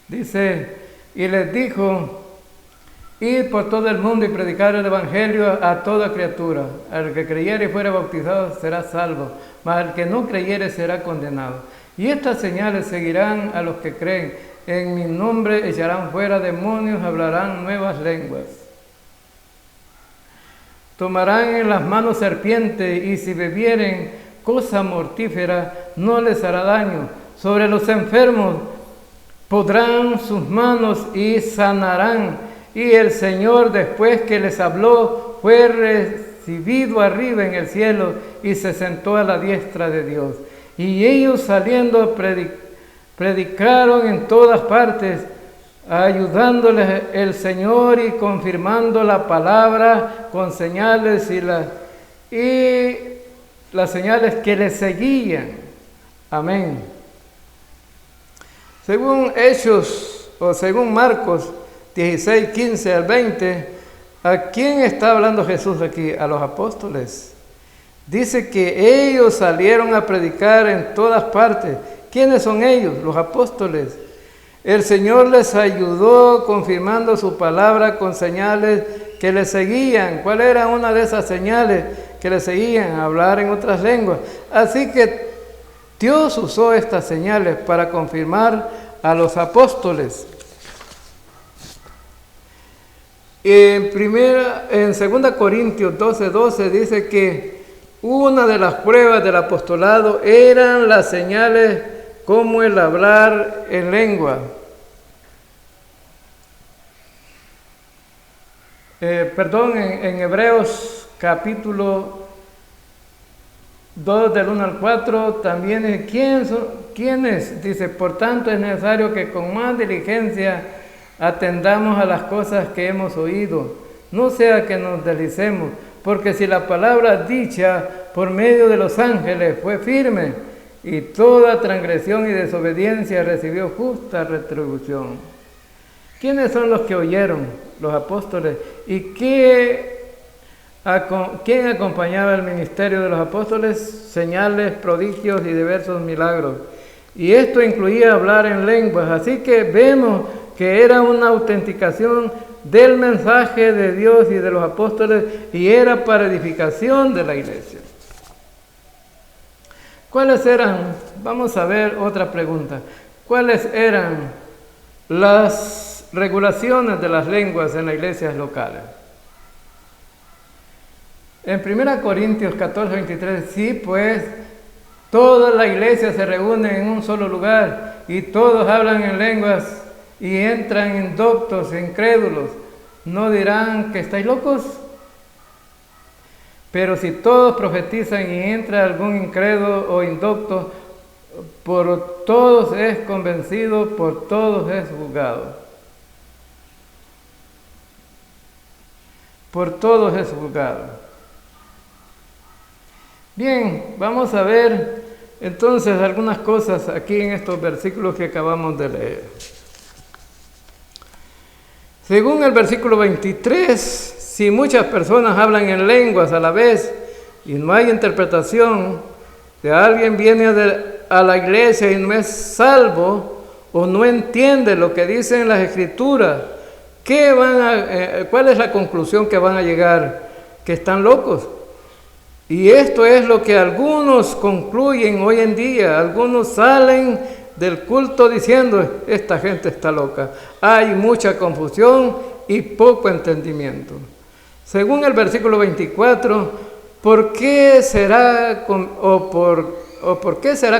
Speaker 1: Dice, y les dijo, id por todo el mundo y predicar el evangelio a toda criatura. Al que creyere y fuere bautizado será salvo, mas al que no creyere será condenado. Y estas señales seguirán a los que creen. En mi nombre echarán fuera demonios, hablarán nuevas lenguas. Tomarán en las manos serpientes y si bebieren cosa mortífera no les hará daño. Sobre los enfermos podrán sus manos y sanarán. Y el Señor, después que les habló, fue recibido arriba en el cielo y se sentó a la diestra de Dios. Y ellos saliendo predicaron en todas partes, ayudándoles el Señor y confirmando la palabra con señales y las señales que les seguían. Amén. Según Hechos o según Marcos 16, 15 al 20, ¿a quién está hablando Jesús aquí? A los apóstoles. Dice que ellos salieron a predicar en todas partes. ¿Quiénes son ellos? Los apóstoles. El Señor les ayudó confirmando su palabra con señales que les seguían. ¿Cuál era una de esas señales que les seguían? Hablar en otras lenguas. Así que Dios usó estas señales para confirmar a los apóstoles. En 2 Corintios 12:12 dice que una de las pruebas del apostolado eran las señales como el hablar en lengua. En Hebreos capítulo 2 del 1 al 4 también es ¿quiénes? Dice, por tanto es necesario que con más diligencia atendamos a las cosas que hemos oído, no sea que nos deslicemos, porque si la palabra dicha por medio de los ángeles fue firme, y toda transgresión y desobediencia recibió justa retribución. ¿Quiénes son los que oyeron? Los apóstoles. ¿Y quién acompañaba el ministerio de los apóstoles? Señales, prodigios y diversos milagros. y esto incluía hablar en lenguas. Así que vemos que era una autenticación del mensaje de Dios y de los apóstoles, y era para edificación de la iglesia. ¿Cuáles eran? Vamos a ver otra pregunta. ¿Cuáles eran las regulaciones de las lenguas en las iglesias locales? En 1 Corintios 14, 23, sí, pues toda la iglesia se reúne en un solo lugar y todos hablan en lenguas y entran indoctos, incrédulos. ¿No dirán que estáis locos? Pero si todos profetizan y entra algún incrédulo o indocto, por todos es convencido, por todos es juzgado. Por todos es juzgado. Bien, vamos a ver entonces algunas cosas aquí en estos versículos que acabamos de leer. Según el versículo 23, si muchas personas hablan en lenguas a la vez y no hay interpretación, si alguien viene a la iglesia y no es salvo o no entiende lo que dicen las escrituras, ¿cuál es la conclusión que van a llegar? Que están locos. Y esto es lo que algunos concluyen hoy en día. Algunos salen del culto diciendo, esta gente está loca. Hay mucha confusión y poco entendimiento. Según el versículo 24, ¿por qué será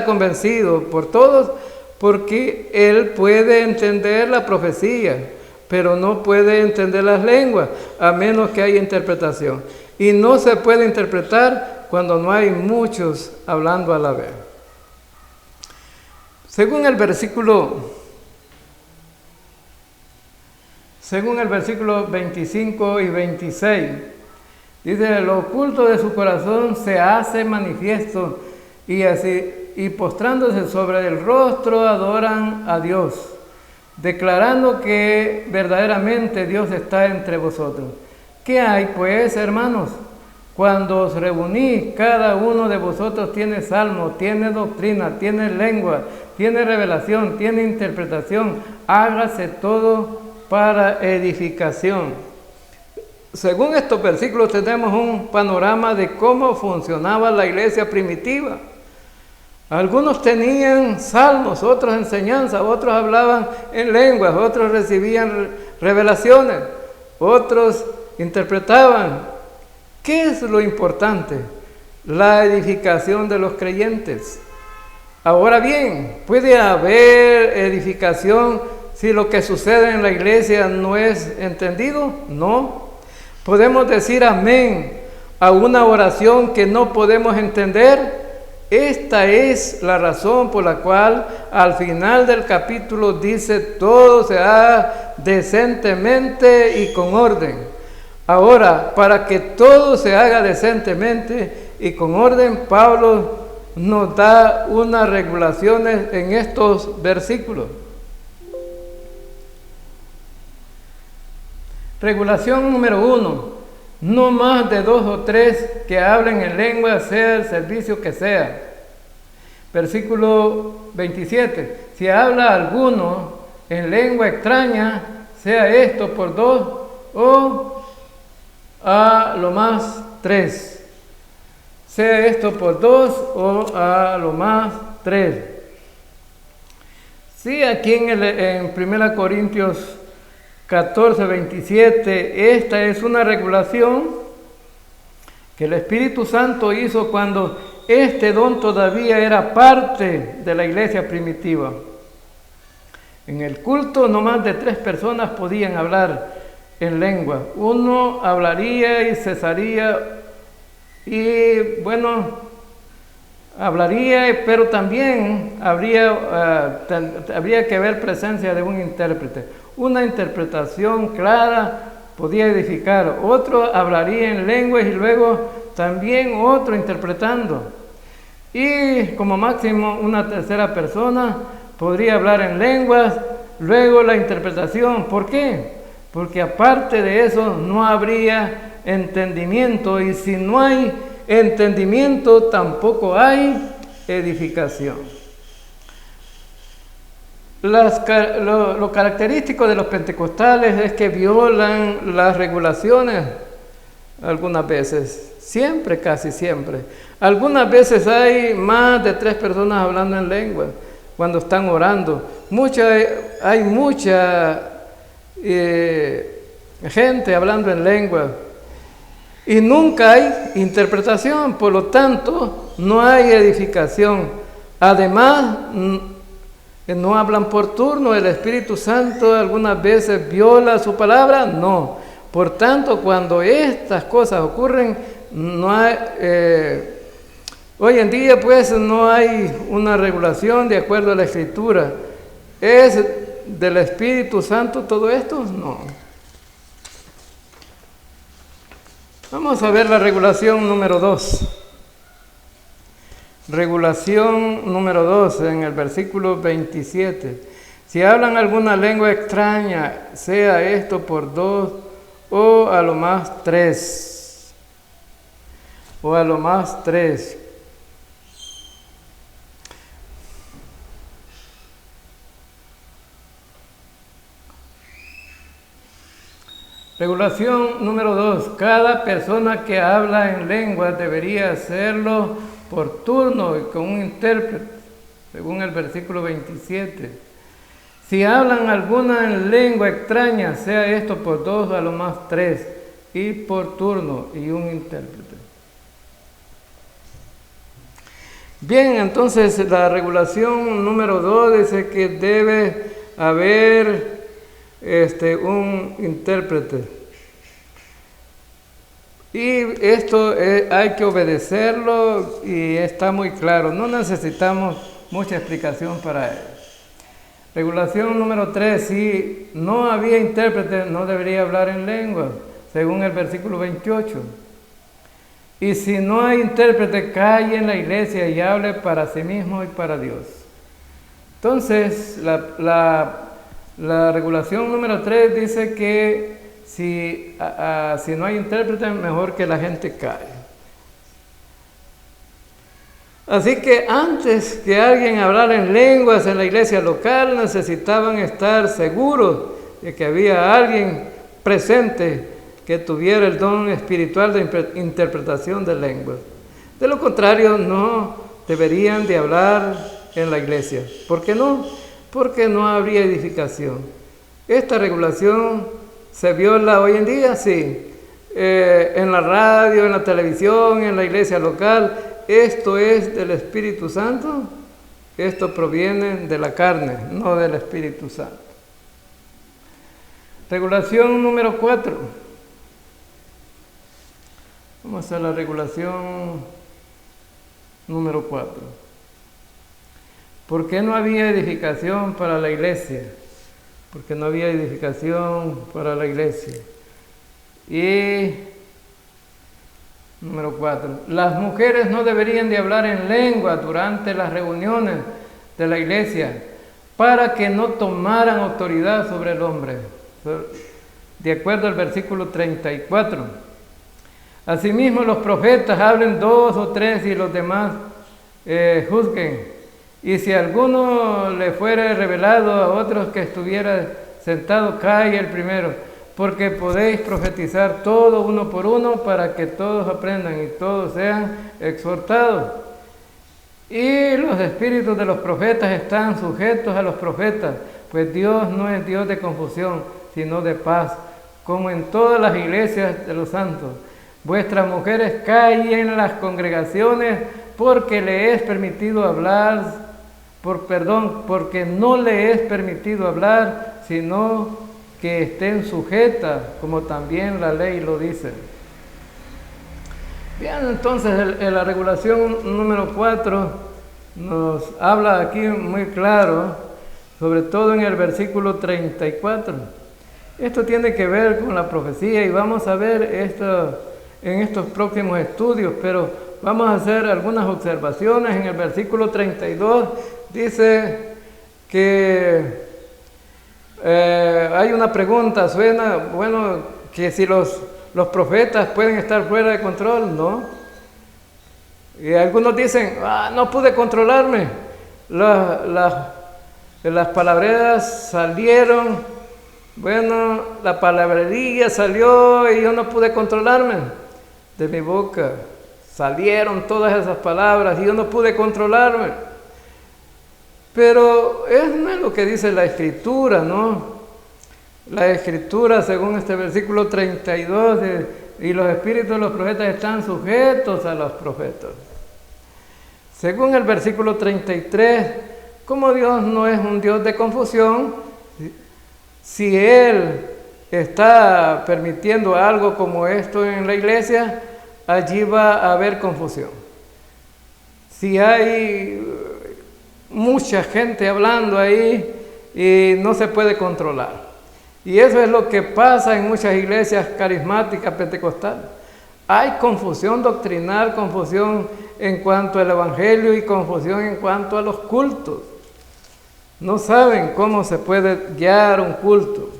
Speaker 1: convencido? Por todos, porque él puede entender la profecía, pero no puede entender las lenguas, a menos que haya interpretación. Y no se puede interpretar cuando no hay muchos hablando a la vez. Según el versículo 25 y 26, dice, lo oculto de su corazón se hace manifiesto, y postrándose sobre el rostro adoran a Dios, declarando que verdaderamente Dios está entre vosotros. ¿Qué hay pues, hermanos? Cuando os reunís, cada uno de vosotros tiene salmo, tiene doctrina, tiene lengua, tiene revelación, tiene interpretación. Hágase todo para edificación. Según estos versículos tenemos un panorama de cómo funcionaba la iglesia primitiva. Algunos tenían salmos, otros enseñanzas, otros hablaban en lenguas, otros recibían revelaciones, otros interpretaban. ¿Qué es lo importante? La edificación de los creyentes. Ahora bien, ¿puede haber edificación si lo que sucede en la iglesia no es entendido? No. ¿Podemos decir amén a una oración que no podemos entender? Esta es la razón por la cual al final del capítulo dice, todo se haga decentemente y con orden. Ahora, para que todo se haga decentemente y con orden, Pablo nos da unas regulaciones en estos versículos. Regulación número 1. No más de 2 o 3 que hablen en lengua, sea el servicio que sea. Versículo 27. Si habla alguno en lengua extraña, sea esto por 2 o a lo más 3. Sea esto por 2 o a lo más 3. Sí, aquí en 1 Corintios 14, 27, esta es una regulación que el Espíritu Santo hizo cuando este don todavía era parte de la iglesia primitiva. En el culto no más de 3 personas podían hablar en lengua. Uno hablaría y cesaría y hablaría, pero también habría que haber presencia de un intérprete. Una interpretación clara podía edificar. Otro hablaría en lenguas y luego también otro interpretando. Y como máximo una tercera persona podría hablar en lenguas, luego la interpretación. ¿Por qué? Porque aparte de eso no habría entendimiento, y si no hay entendimiento tampoco hay edificación. Lo característico de los pentecostales es que violan las regulaciones algunas veces, siempre, casi siempre. Algunas veces hay más de 3 personas hablando en lengua cuando están orando. Hay mucha gente hablando en lengua y nunca hay interpretación, por lo tanto no hay edificación. Además, no hablan por turno. El Espíritu Santo algunas veces viola su palabra, no. Por tanto, cuando estas cosas ocurren, no hay, hoy en día pues no hay una regulación de acuerdo a la Escritura. ¿Es del Espíritu Santo todo esto? No. Vamos a ver la regulación número 2. Regulación número 2 en el versículo 27. Si hablan alguna lengua extraña, sea esto por 2 o a lo más 3. O a lo más 3. Regulación número 2. Cada persona que habla en lengua debería hacerlo por turno y con un intérprete, según el versículo 27. Si hablan alguna en lengua extraña, sea esto por 2 a lo más 3, y por turno y un intérprete. Bien, entonces la regulación número 2 dice que debe haber un intérprete. Y esto hay que obedecerlo y está muy claro. No necesitamos mucha explicación para él. Regulación número 3. Si no había intérprete, no debería hablar en lengua, según el versículo 28. Y si no hay intérprete, calle en la iglesia y hable para sí mismo y para Dios. Entonces, la regulación número 3 dice que si no hay intérprete, mejor que la gente calle. Así que antes que alguien hablara en lenguas en la iglesia local, necesitaban estar seguros de que había alguien presente que tuviera el don espiritual de interpretación de lenguas. De lo contrario, no deberían de hablar en la iglesia. ¿Por qué no? Porque no habría edificación. Esta regulación se viola hoy en día, sí. En la radio, en la televisión, en la iglesia local. Esto es del Espíritu Santo. Esto proviene de la carne, no del Espíritu Santo. Regulación número 4. Vamos a la regulación número 4. ¿Por qué no había edificación para la iglesia? Porque no había edificación para la iglesia. Y número 4. Las mujeres no deberían de hablar en lengua durante las reuniones de la iglesia para que no tomaran autoridad sobre el hombre. De acuerdo al versículo 34. Asimismo, los profetas hablen 2 o 3 y los demás juzguen. Y si alguno le fuera revelado a otros que estuviera sentado, calle el primero, porque podéis profetizar todo uno por uno para que todos aprendan y todos sean exhortados. Y los espíritus de los profetas están sujetos a los profetas, pues Dios no es Dios de confusión, sino de paz, como en todas las iglesias de los santos. Vuestras mujeres callen en las congregaciones porque le es permitido hablar, porque no le es permitido hablar, sino que estén sujetas, como también la ley lo dice. Bien, entonces la regulación número 4 nos habla aquí muy claro, sobre todo en el versículo 34. Esto tiene que ver con la profecía y vamos a ver esto en estos próximos estudios, pero vamos a hacer algunas observaciones. En el versículo 32 dice que hay una pregunta, suena, bueno, que si los profetas pueden estar fuera de control, ¿no? Y algunos dicen, no pude controlarme, Las palabreras salieron, bueno, la palabrería salió y yo no pude controlarme de mi boca. Salieron todas esas palabras y yo no pude controlarme. Pero no es lo que dice la Escritura, ¿no? La Escritura, según este versículo 32, y los espíritus de los profetas están sujetos a los profetas. Según el versículo 33, como Dios no es un Dios de confusión, si Él está permitiendo algo como esto en la iglesia, allí va a haber confusión. Si hay mucha gente hablando ahí y no se puede controlar. Y eso es lo que pasa en muchas iglesias carismáticas pentecostales. Hay confusión doctrinal, confusión en cuanto al evangelio y confusión en cuanto a los cultos. No saben cómo se puede guiar un culto.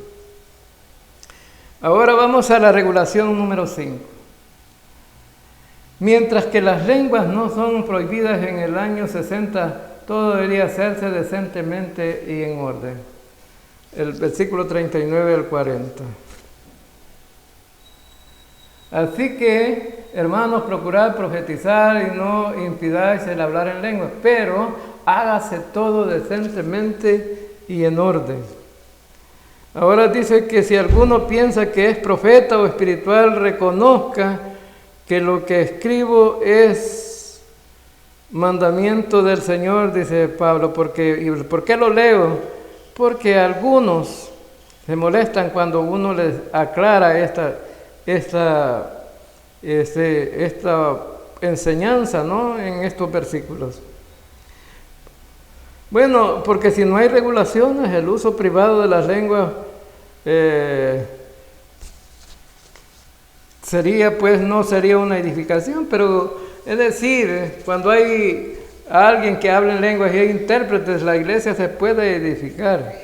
Speaker 1: Ahora vamos a la regulación número 5. Mientras que las lenguas no son prohibidas en el año 60, todo debería hacerse decentemente y en orden. El versículo 39 al 40. Así que, hermanos, procurad profetizar y no impidáis el hablar en lenguas, pero hágase todo decentemente y en orden. Ahora dice que si alguno piensa que es profeta o espiritual, reconozca que lo que escribo es mandamiento del Señor, dice Pablo. ¿Por qué lo leo? Porque algunos se molestan cuando uno les aclara esta enseñanza, ¿no? En estos versículos. Bueno, porque si no hay regulaciones, el uso privado de las lenguas no sería una edificación, pero es decir, cuando hay alguien que habla en lenguas y hay intérpretes, la iglesia se puede edificar,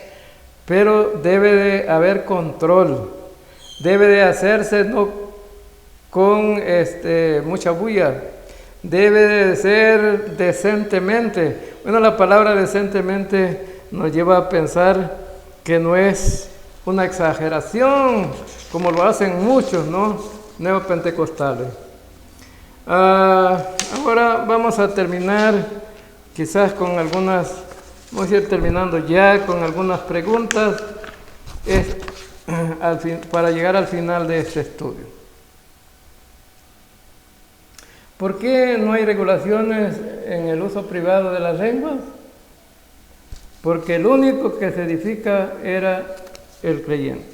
Speaker 1: pero debe de haber control, debe de hacerse no con mucha bulla, debe de ser decentemente. Bueno, la palabra decentemente nos lleva a pensar que no es una exageración, como lo hacen muchos, ¿no? Neopentecostales. Ahora vamos a terminar quizás con algunas, vamos a ir terminando ya con algunas preguntas para llegar al final de este estudio. ¿Por qué no hay regulaciones en el uso privado de las lenguas? Porque el único que se edifica era el creyente.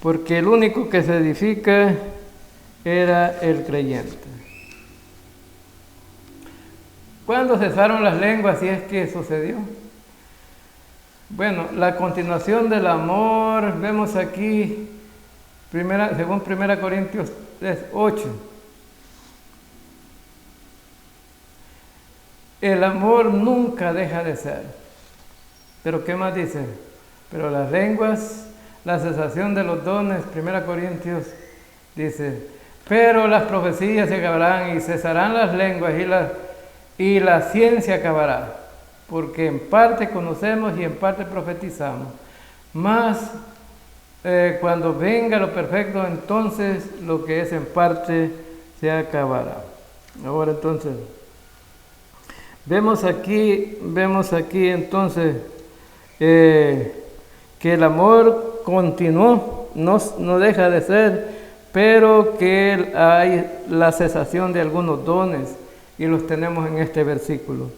Speaker 1: Porque el único que se edifica era el creyente. ¿Cuándo cesaron las lenguas, si es que sucedió? Bueno, la continuación del amor, vemos aquí, según 1 Corintios 3:8. El amor nunca deja de ser. Pero ¿qué más dice? Pero las lenguas, la cesación de los dones, 1 Corintios dice, pero las profecías se acabarán y cesarán las lenguas y la ciencia acabará, porque en parte conocemos y en parte profetizamos. Mas cuando venga lo perfecto, entonces lo que es en parte se acabará. Ahora entonces, vemos aquí entonces que el amor continuó, no deja de ser, pero que hay la cesación de algunos dones y los tenemos en este versículo.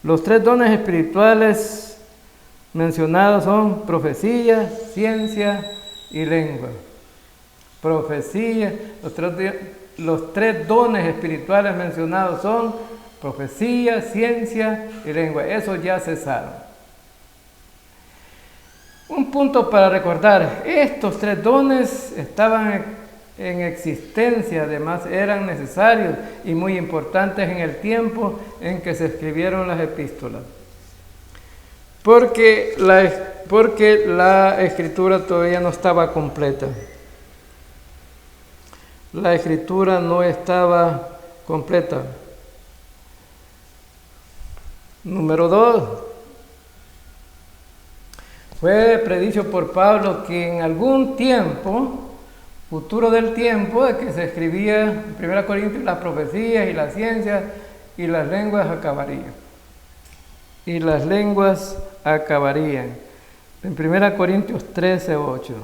Speaker 1: Los 3 dones espirituales mencionados son profecía, ciencia y lengua. Profecía, los tres dones espirituales mencionados son profecía, ciencia y lengua. Esos ya cesaron. Un punto para recordar, estos 3 dones estaban en existencia, además eran necesarios y muy importantes en el tiempo en que se escribieron las epístolas. Porque la escritura todavía no estaba completa. La escritura no estaba completa. Número 2. Fue predicho por Pablo que en algún tiempo, futuro del tiempo, de que se escribía en 1 Corintios, las profecías y las ciencias y las lenguas acabarían. Y las lenguas acabarían. En 1 Corintios 13:8.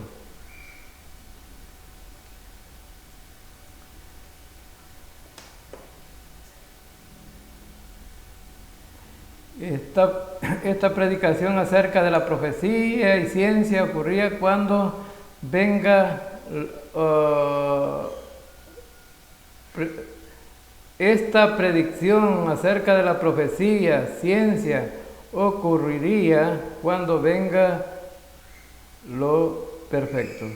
Speaker 1: Esta predicación acerca de la profecía y ciencia ocurría cuando venga esta predicción acerca de la profecía, ciencia, ocurriría cuando venga lo perfecto.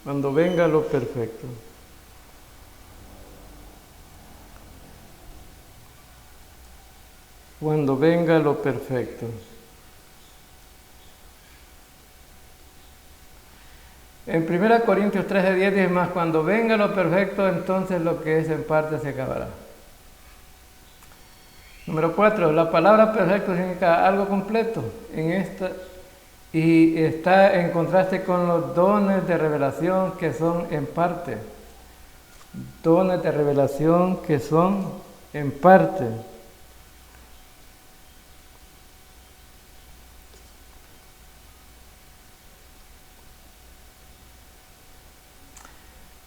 Speaker 1: Cuando venga lo perfecto. Cuando venga lo perfecto. En 1 Corintios 13:10 dice más, cuando venga lo perfecto, entonces lo que es en parte se acabará. Número 4, la palabra perfecto significa algo completo y está en contraste con los dones de revelación que son en parte. Dones de revelación que son en parte.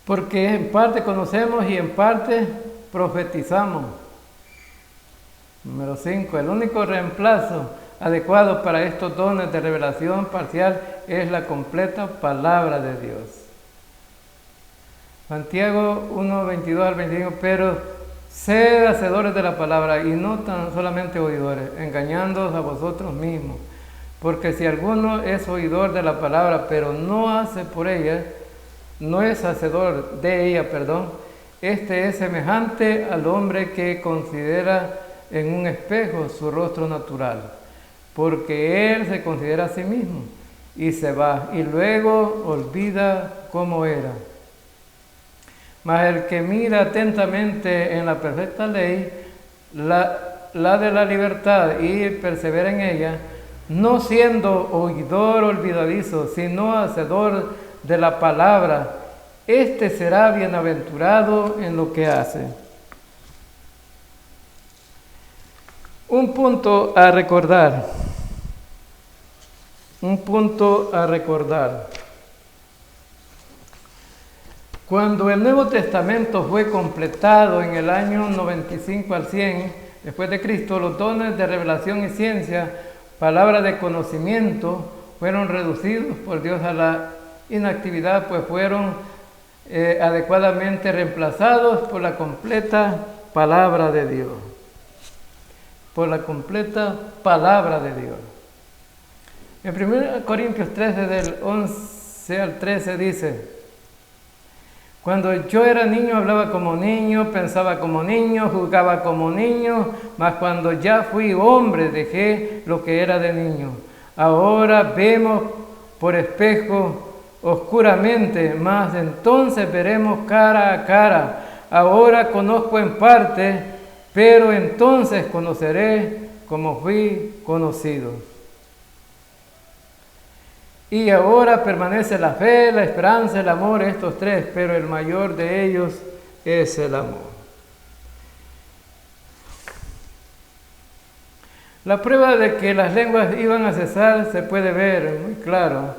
Speaker 1: Porque en parte conocemos y en parte profetizamos. Número 5. El único reemplazo adecuado para estos dones de revelación parcial es la completa palabra de Dios. Santiago 1:22 al 25. Pero sed hacedores de la palabra y no tan solamente oidores, engañándoos a vosotros mismos. Porque si alguno es oidor de la palabra, pero no hace por ella, no es hacedor de ella, este es semejante al hombre que considera en un espejo su rostro natural, porque él se considera a sí mismo y se va, y luego olvida cómo era. Mas el que mira atentamente en la perfecta ley, la de la libertad, y persevera en ella, no siendo oidor olvidadizo, sino hacedor de la palabra, este será bienaventurado en lo que hace. Un punto a recordar. Cuando el Nuevo Testamento fue completado en el año 95 al 100 después de Cristo, los dones de revelación y ciencia, palabra de conocimiento, fueron reducidos por Dios a la inactividad, pues fueron adecuadamente reemplazados por la completa palabra de Dios. Por la completa palabra de Dios. En 1 Corintios 13, del 11 al 13 dice: cuando yo era niño hablaba como niño, pensaba como niño, juzgaba como niño, mas cuando ya fui hombre dejé lo que era de niño. Ahora vemos por espejo oscuramente, mas entonces veremos cara a cara. Ahora conozco en parte, pero entonces conoceré como fui conocido. Y ahora permanece la fe, la esperanza, el amor, estos tres, pero el mayor de ellos es el amor. La prueba de que las lenguas iban a cesar se puede ver muy claro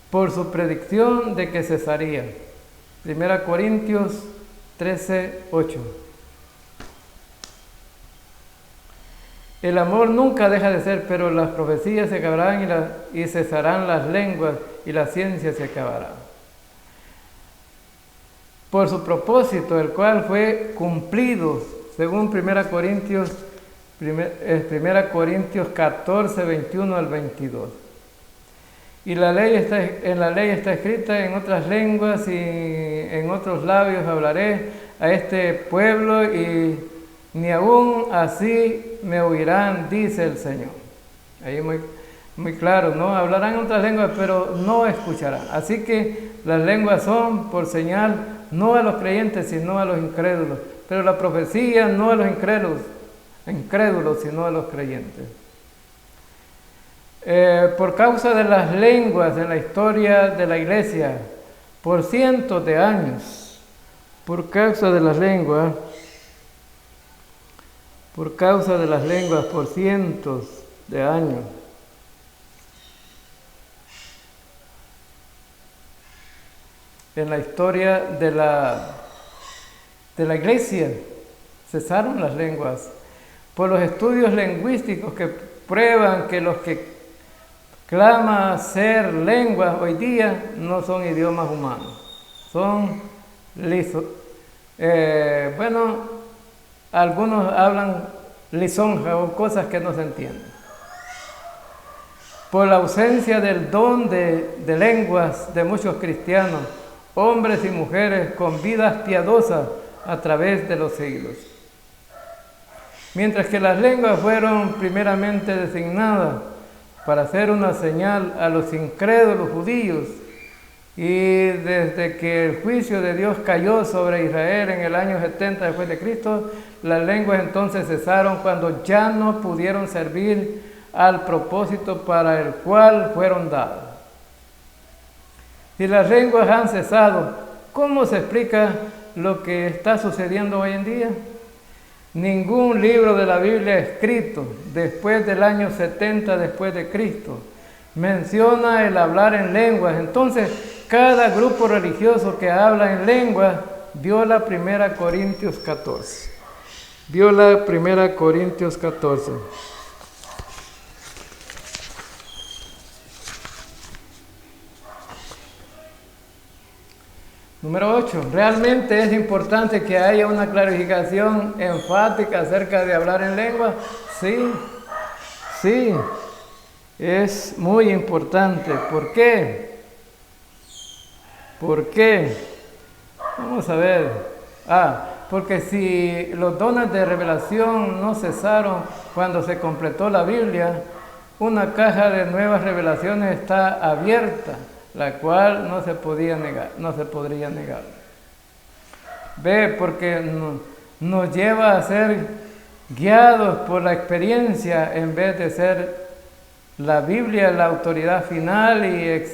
Speaker 1: por su predicción de que cesarían. 1 Corintios 13:8. El amor nunca deja de ser, pero las profecías se acabarán y cesarán las lenguas y la ciencia se acabará. Por su propósito, el cual fue cumplido, según 1 Corintios 14, 21 al 22. Y en la ley está escrita: en otras lenguas y en otros labios hablaré a este pueblo y ni aún así me oirán, dice el Señor. Ahí muy claro, ¿no? Hablarán en otras lenguas, pero no escucharán. Así que las lenguas son por señal no a los creyentes, sino a los incrédulos. Pero la profecía no a los incrédulos, incrédulos, sino a los creyentes. Por causa de las lenguas en la historia de la iglesia, por cientos de años, por causa de las lenguas, por cientos de años. En la historia de la iglesia cesaron las lenguas por los estudios lingüísticos que prueban que los que claman ser lenguas hoy día no son idiomas humanos, son lisos. Algunos hablan lisonja o cosas que no se entienden. Por la ausencia del don de lenguas de muchos cristianos, hombres y mujeres con vidas piadosas a través de los siglos. Mientras que las lenguas fueron primeramente designadas para ser una señal a los incrédulos judíos, y desde que el juicio de Dios cayó sobre Israel en el año 70 después de Cristo, las lenguas entonces cesaron cuando ya no pudieron servir al propósito para el cual fueron dadas. Si las lenguas han cesado, ¿cómo se explica lo que está sucediendo hoy en día? Ningún libro de la Biblia escrito después del año 70 después de Cristo menciona el hablar en lenguas. Entonces, cada grupo religioso que habla en lenguas viola 1 Corintios 14. Viola 1 Corintios 14. Número 8. ¿Realmente es importante que haya una clarificación enfática acerca de hablar en lengua? Sí, es muy importante. ¿Por qué? Vamos a ver. Porque si los dones de revelación no cesaron cuando se completó la Biblia, una caja de nuevas revelaciones está abierta, la cual no se podría negar. Porque nos lleva a ser guiados por la experiencia en vez de ser la Biblia la autoridad final y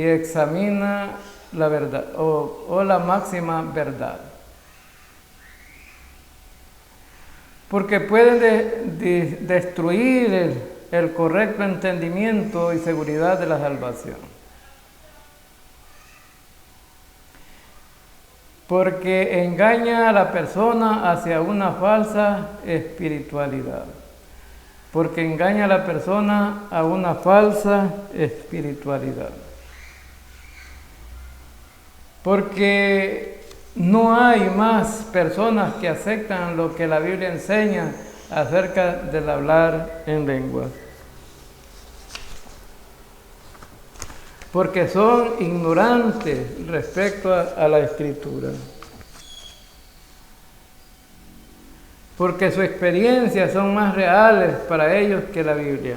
Speaker 1: examina la verdad o la máxima verdad. Porque pueden destruir el correcto entendimiento y seguridad de la salvación. Porque engaña a la persona hacia una falsa espiritualidad. Porque no hay más personas que aceptan lo que la Biblia enseña acerca del hablar en lenguas. Porque son ignorantes respecto a la Escritura. Porque sus experiencias son más reales para ellos que la Biblia.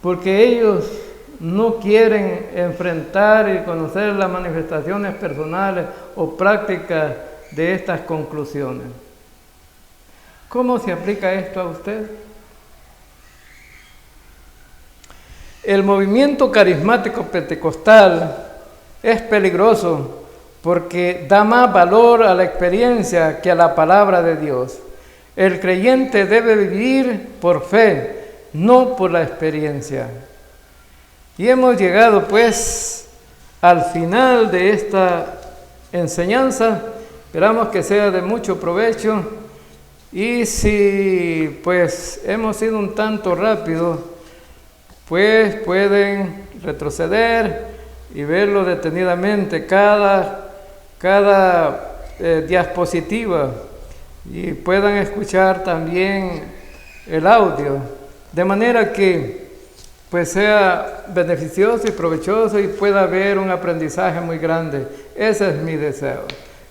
Speaker 1: Porque ellos no quieren enfrentar y conocer las manifestaciones personales o prácticas de estas conclusiones. ¿Cómo se aplica esto a usted? El movimiento carismático pentecostal es peligroso porque da más valor a la experiencia que a la palabra de Dios. El creyente debe vivir por fe, no por la experiencia. Y hemos llegado pues al final de esta enseñanza. Esperamos que sea de mucho provecho. Y si pues hemos sido un tanto rápidos, pues pueden retroceder y verlo detenidamente cada diapositiva, y puedan escuchar también el audio, de manera que pues sea beneficioso y provechoso y pueda haber un aprendizaje muy grande. Ese es mi deseo.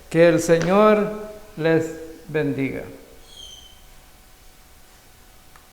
Speaker 1: Que el Señor les bendiga.